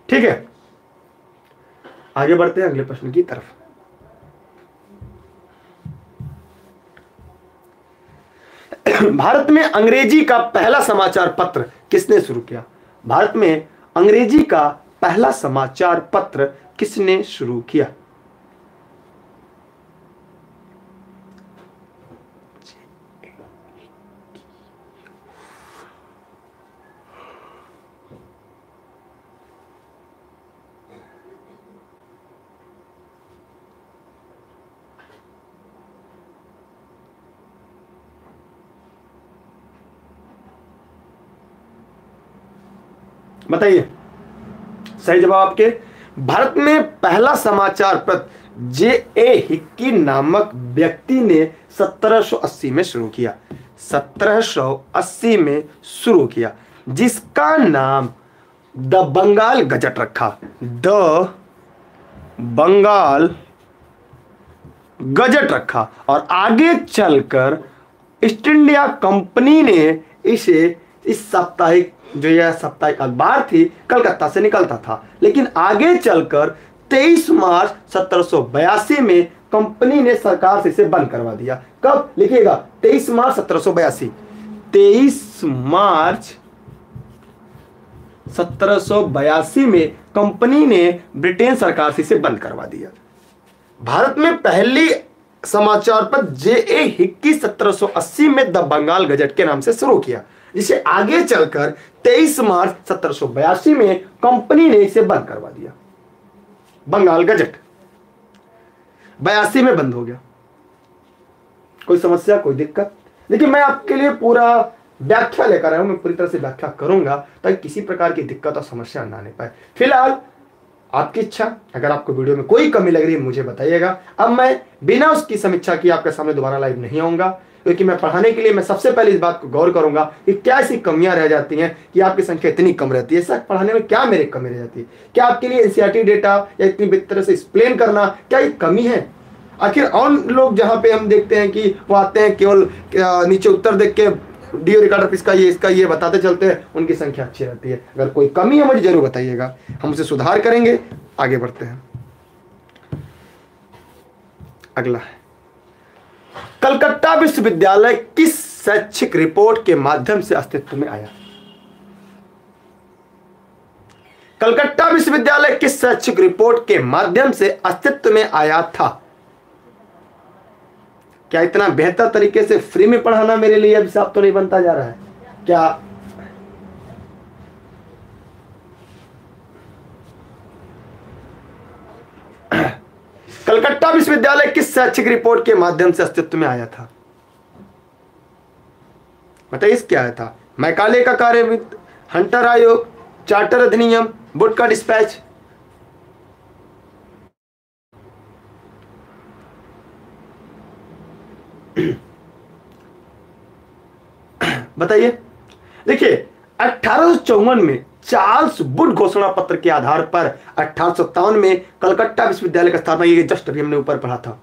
ठीक है, आगे बढ़ते हैं अगले प्रश्न की तरफ। भारत में अंग्रेजी का पहला समाचार पत्र किसने शुरू किया? भारत में अंग्रेजी का पहला समाचार पत्र किसने शुरू किया? बताइए सही जवाब आपके। भारत में पहला समाचार पत्र जे.ए. हिक्की नामक व्यक्ति ने 1780 में शुरू किया। 1780 में शुरू किया, जिसका नाम द बंगाल गजट रखा। द बंगाल गजट रखा और आगे चलकर ईस्ट इंडिया कंपनी ने इस साप्ताहिक, जो यह साप्ताहिक अखबार थी, कलकत्ता से निकलता था, लेकिन आगे चलकर 23 मार्च 1782 में कंपनी ने सरकार से इसे बंद करवा दिया। कब? लिखिएगा 23 मार्च 1782। 23 मार्च 1782 में कंपनी ने ब्रिटेन सरकार से इसे बंद करवा दिया। भारत में पहली समाचार पत्र जे.ए. हिक्की 1780 में द बंगाल गजट के नाम से शुरू किया, जिसे आगे चलकर 23 मार्च 1782 में कंपनी ने इसे बंद करवा दिया। बंगाल गजट 82 में बंद हो गया। कोई समस्या, कोई दिक्कत? देखिए, मैं आपके लिए पूरा व्याख्या लेकर आया हूं, मैं पूरी तरह से व्याख्या करूंगा ताकि किसी प्रकार की दिक्कत और समस्या ना आने पाए। फिलहाल आपकी इच्छा, अगर आपको वीडियो में कोई कमी लग रही है मुझे बताइएगा। अब मैं बिना उसकी समीक्षा किए आपके सामने दोबारा लाइव नहीं आऊंगा, क्योंकि मैं पढ़ाने के लिए मैं सबसे पहले इस बात को गौर करूंगा कि क्या ऐसी कमियां रह जाती हैं कि आपकी संख्या इतनी कम रहती है। ऐसा पढ़ाने में क्या मेरी कमी रह जाती है? क्या आपके लिए एनसीईआरटी डेटा या इतनी बेहतर तरह से एक्सप्लेन करना क्या एक कमी है? आखिर और लोग जहां पे हम देखते हैं कि वो आते हैं केवल नीचे उत्तर देख के डियो रिकॉर्डर इसका ये बताते चलते हैं, उनकी संख्या अच्छी रहती है। अगर कोई कमी है मुझे जरूर बताइएगा, हम उसे सुधार करेंगे। आगे बढ़ते हैं। अगला है, कलकत्ता विश्वविद्यालय किस शैक्षिक रिपोर्ट के माध्यम से अस्तित्व में आया? कलकत्ता विश्वविद्यालय किस शैक्षिक रिपोर्ट के माध्यम से अस्तित्व में आया था? क्या इतना बेहतर तरीके से फ्री में पढ़ाना मेरे लिए अभिशाप तो नहीं बनता जा रहा है क्या? कलकत्ता विश्वविद्यालय किस शैक्षिक रिपोर्ट के माध्यम से अस्तित्व में आया था? बताइए, क्या आया था? मैकाले का कार्यवित्त, हंटर आयोग, चार्टर अधिनियम, वुड का डिस्पैच? बताइए। देखिए, 1854 में चार्ल्स वुड घोषणा पत्र के आधार पर 1857 में कलकत्ता विश्वविद्यालय का स्थापना की गई। जस्ट अभी हमने ऊपर पढ़ा था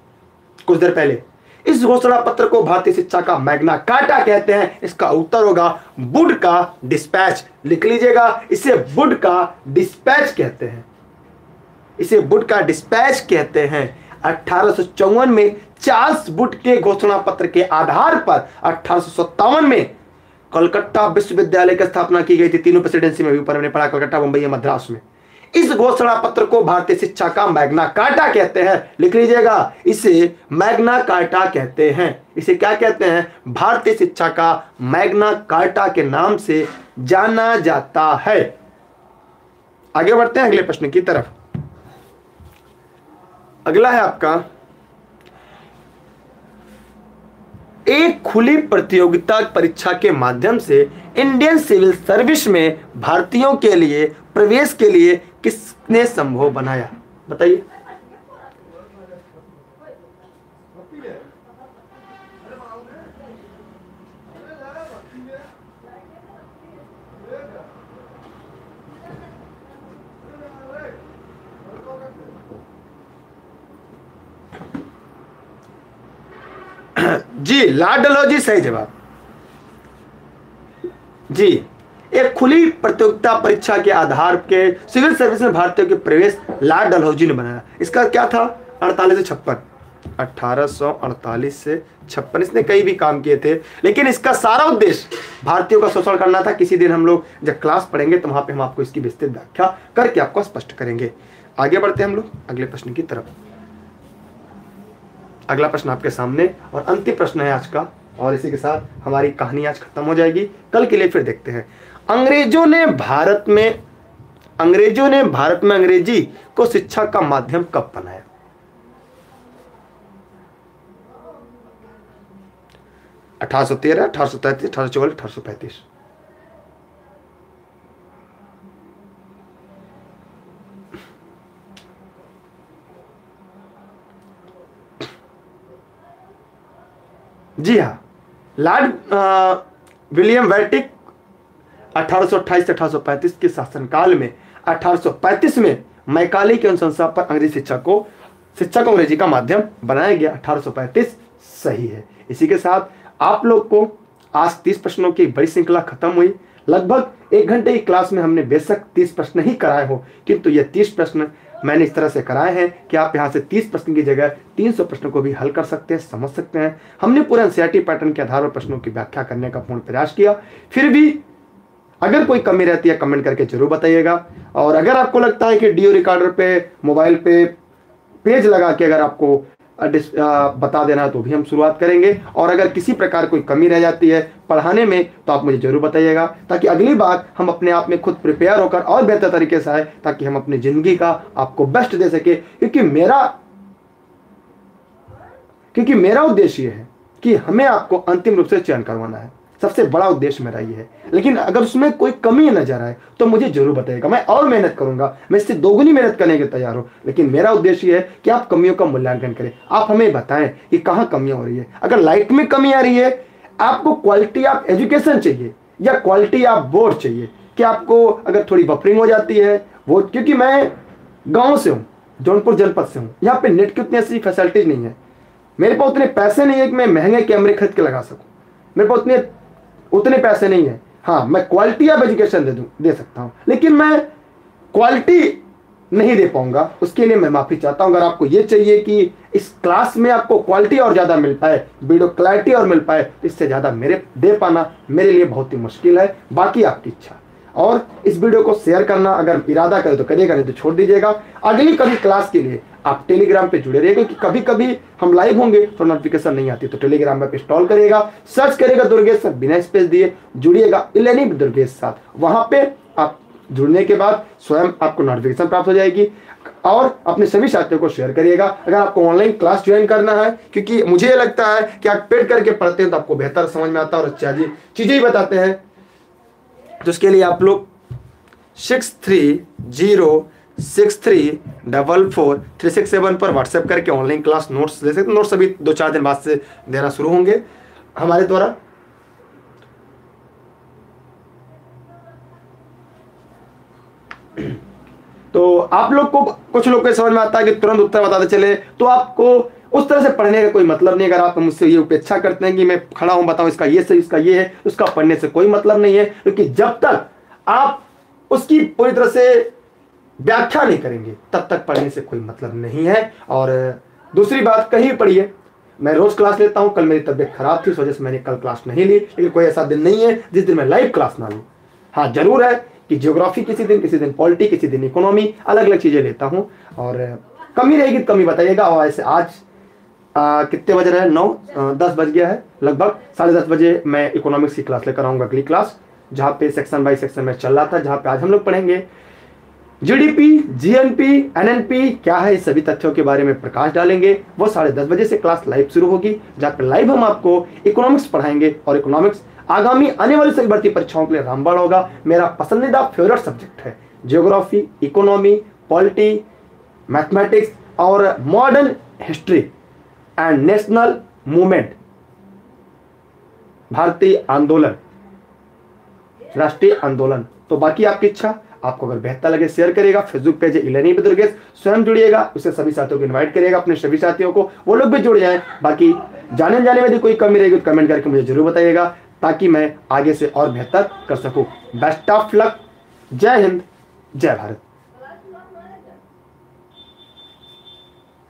कुछ देर पहले। इस घोषणा पत्र को भारतीय शिक्षा का मैग्ना कार्टा कहते हैं। इसका उत्तर होगा वुड का डिस्पैच। लिख लीजिएगा, इसे वुड का डिस्पैच कहते हैं। इसे वुड का डिस्पैच कहते हैं। 1854 में चार्ल्स वुड के घोषणा पत्र के आधार पर 1857 में कलकत्ता विश्वविद्यालय की स्थापना की गई थी। तीनों प्रेसिडेंसी में भी ऊपर हमने पढ़ा, कलकत्ता, मुंबई या मद्रास में। इस घोषणा पत्र को भारतीय शिक्षा का मैग्ना कार्टा कहते हैं। लिख लीजिएगा, इसे मैग्ना कार्टा कहते हैं। इसे क्या कहते हैं? भारतीय शिक्षा का मैग्ना कार्टा के नाम से जाना जाता है। आगे बढ़ते हैं अगले प्रश्न की तरफ। अगला है आपका, एक खुली प्रतियोगिता परीक्षा के माध्यम से इंडियन सिविल सर्विस में भारतीयों के लिए प्रवेश के लिए किसने संभव बनाया? बताइए। जी, लॉर्ड डलहौजी सही जवाब। जी, एक खुली प्रतियोगिता परीक्षा के आधार के सिविल सर्विस में भारतीयों के प्रवेश लॉर्ड डलहौजी ने बनाया। इसका क्या था? 48 से 56, 1848 से 56। इसने कई भी काम किए थे, लेकिन इसका सारा उद्देश्य भारतीयों का शोषण करना था। किसी दिन हम लोग जब क्लास पढ़ेंगे तो वहां पे हम आपको इसकी विस्तृत व्याख्या करके आपको स्पष्ट करेंगे। आगे बढ़ते हैं हम लोग अगले प्रश्न की तरफ। अगला प्रश्न आपके सामने और अंतिम प्रश्न है आज का, और इसी के साथ हमारी कहानी आज खत्म हो जाएगी। कल के लिए फिर देखते हैं। अंग्रेजों ने भारत में अंग्रेजी को शिक्षा का माध्यम कब बनाया? अठारह सौ 13, 1833, 1844, 1835। जी हाँ, लॉर्ड विलियम वेटिक 1828 से 1835 के शासनकाल में 1835 में मैकाले की अनुशंसा पर अंग्रेजी शिक्षा को अंग्रेजी का माध्यम बनाया गया। 1835 सही है। इसी के साथ आप लोग को आज 30 प्रश्नों की बड़ी श्रृंखला खत्म हुई। लगभग 1 घंटे की क्लास में हमने बेशक 30 प्रश्न ही कराए हो, किंतु ये 30 प्रश्न मैंने इस तरह से कराए हैं कि आप यहाँ से 30 प्रश्न की जगह 300 प्रश्नों को भी हल कर सकते हैं, समझ सकते हैं। हमने पूरे एनसीईआरटी पैटर्न के आधार पर प्रश्नों की व्याख्या करने का पूर्ण प्रयास किया। फिर भी अगर कोई कमी रहती है कमेंट करके जरूर बताइएगा। और अगर आपको लगता है कि डियो रिकॉर्डर पे, मोबाइल पे पेज लगा के अगर आपको बता देना है तो भी हम शुरुआत करेंगे। और अगर किसी प्रकार कोई कमी रह जाती है पढ़ाने में तो आप मुझे जरूर बताइएगा, ताकि अगली बार हम अपने आप में खुद प्रिपेयर होकर और बेहतर तरीके से आए, ताकि हम अपनी जिंदगी का आपको बेस्ट दे सके। क्योंकि मेरा उद्देश्य ये है कि हमें आपको अंतिम रूप से चयन करवाना है, सबसे बड़ा उद्देश्य मेरा ये है। लेकिन अगर उसमें कोई कमी नजर आए तो मुझे जरूर बताइएगा, मैं और मेहनत करूंगा, मैं इससे दोगुनी मेहनत करने के तैयार हूं। लेकिन मेरा उद्देश्य ये है कि आप कमियों का मूल्यांकन करें, आप हमें बताएं कि कहां कमियां हो रही है। अगर लाइफ में कमी आ रही है, आपको क्वालिटी ऑफ एजुकेशन चाहिए या क्वालिटी ऑफ बोर्ड चाहिए, कि आपको अगर थोड़ी बफरिंग हो जाती है वो, क्योंकि मैं गाँव से हूँ, जौनपुर जनपद से हूँ, यहाँ पे नेट की उतनी ऐसी फैसिलिटीज नहीं है, मेरे पास उतने पैसे नहीं है कि मैं महंगे कैमरे खरीद के लगा सकूं, मेरे पास उतने पैसे नहीं है। हाँ, मैं क्वालिटी ऑफ एजुकेशन दे सकता हूं, लेकिन मैं क्वालिटी नहीं दे पाऊंगा, उसके लिए मैं माफी चाहता हूं। अगर आपको ये चाहिए कि इस क्लास में आपको क्वालिटी और ज्यादा मिल पाए, वीडियो क्लैरिटी और मिल पाए, इससे ज्यादा मेरे दे पाना मेरे लिए बहुत ही मुश्किल है। बाकी आपकी इच्छा। और इस वीडियो को शेयर करना अगर इरादा करे तो करिएगा, नहीं तो छोड़ दीजिएगा। अगली कभी क्लास के लिए आप टेलीग्राम पे जुड़े रहिएगा, कि कभी कभी हम लाइव होंगे तो नोटिफिकेशन नहीं आती, तो टेलीग्राम पे इंस्टॉल करिएगा, सर्च करिएगा दुर्गेश सर, बिना स्पेस दिए जुड़िएगा, इलेनी दुर्गेश साथ। वहां पे आप जुड़ने के बाद स्वयं आपको नोटिफिकेशन प्राप्त हो जाएगी। और अपने सभी साथियों को शेयर करिएगा। अगर आपको ऑनलाइन क्लास ज्वाइन करना है, क्योंकि मुझे ये लगता है कि आप पेड करके पढ़ते हैं तो आपको बेहतर समझ में आता है और अच्छा चीजें ही बताते हैं, तो उसके लिए आप लोग 6306344367 पर व्हाट्सएप करके ऑनलाइन क्लास नोट्स ले सकते हैं। नोट्स अभी 2-4 दिन बाद से देना शुरू होंगे हमारे द्वारा। तो आप लोग को, कुछ लोग को समझ में आता है कि तुरंत उत्तर बताते चले, तो आपको उस तरह से पढ़ने का कोई मतलब नहीं। अगर आप मुझसे ये उपेक्षा करते हैं कि मैं खड़ा हूं बताऊं इसका ये सही इसका ये है, उसका पढ़ने से कोई मतलब नहीं है, क्योंकि जब तक आप उसकी पूरी तरह से व्याख्या नहीं करेंगे तब तक पढ़ने से कोई मतलब नहीं है। और दूसरी बात, कहीं पढ़िए, मैं रोज क्लास लेता हूं, कल मेरी तबीयत खराब थी, इस वजह से मैंने कल क्लास नहीं ली, लेकिन कोई ऐसा दिन नहीं है जिस दिन मैं लाइव क्लास ना लूं। हाँ जरूर है कि ज्योग्राफी किसी दिन पॉलिटी, किसी दिन इकोनॉमी, अलग अलग चीजें लेता हूं। और कमी रहेगी तो कमी बताइएगा। और ऐसे आज कितने बज रहे हैं, 9-10 बज गया है लगभग, 10:30 बजे मैं इकोनॉमिक्स की क्लास लेकर आऊंगा, अगली क्लास, जहाँ पे सेक्शन बाय सेक्शन में चल रहा था, जहाँ पे आज हम लोग पढ़ेंगे जीडीपी, जीएनपी, एनएनपी क्या है, इस सभी तथ्यों के बारे में प्रकाश डालेंगे। वो 10:30 बजे से क्लास लाइव शुरू होगी, जहाँ पे लाइव हम आपको इकोनॉमिक्स पढ़ाएंगे। और इकोनॉमिक्स आगामी आने वाली सभी भर्ती परीक्षाओं के लिए रामबाण होगा। मेरा पसंदीदा फेवरेट सब्जेक्ट है ज्योग्राफी, इकोनॉमी, पॉलिटी, मैथमेटिक्स और modern history and national movement, भारतीय आंदोलन, राष्ट्रीय आंदोलन। तो बाकी आपकी इच्छा, आपको अगर बेहतर लगे शेयर करिएगा। फेसबुक पेज है इलेनी दुर्गेश, स्वयं जुड़िएगा, उससे सभी साथियों को इनवाइट करिएगा, अपने सभी साथियों को, वो लोग भी जुड़ जाएं। बाकी जाने में यदि कोई कमी रहेगी तो कमेंट करके मुझे जरूर बताइएगा, ताकि मैं आगे से और बेहतर कर सकूं। Best of luck. जय हिंद, जय भारत।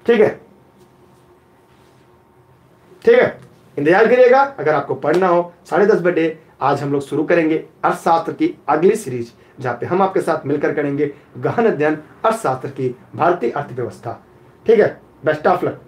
ठीक है, इंतजार करिएगा। अगर आपको पढ़ना हो 10:30 बजे आज हम लोग शुरू करेंगे अर्थशास्त्र की अगली सीरीज, जहां पे हम आपके साथ मिलकर करेंगे गहन अध्ययन अर्थशास्त्र की भारतीय अर्थव्यवस्था। ठीक है, बेस्ट ऑफ लक।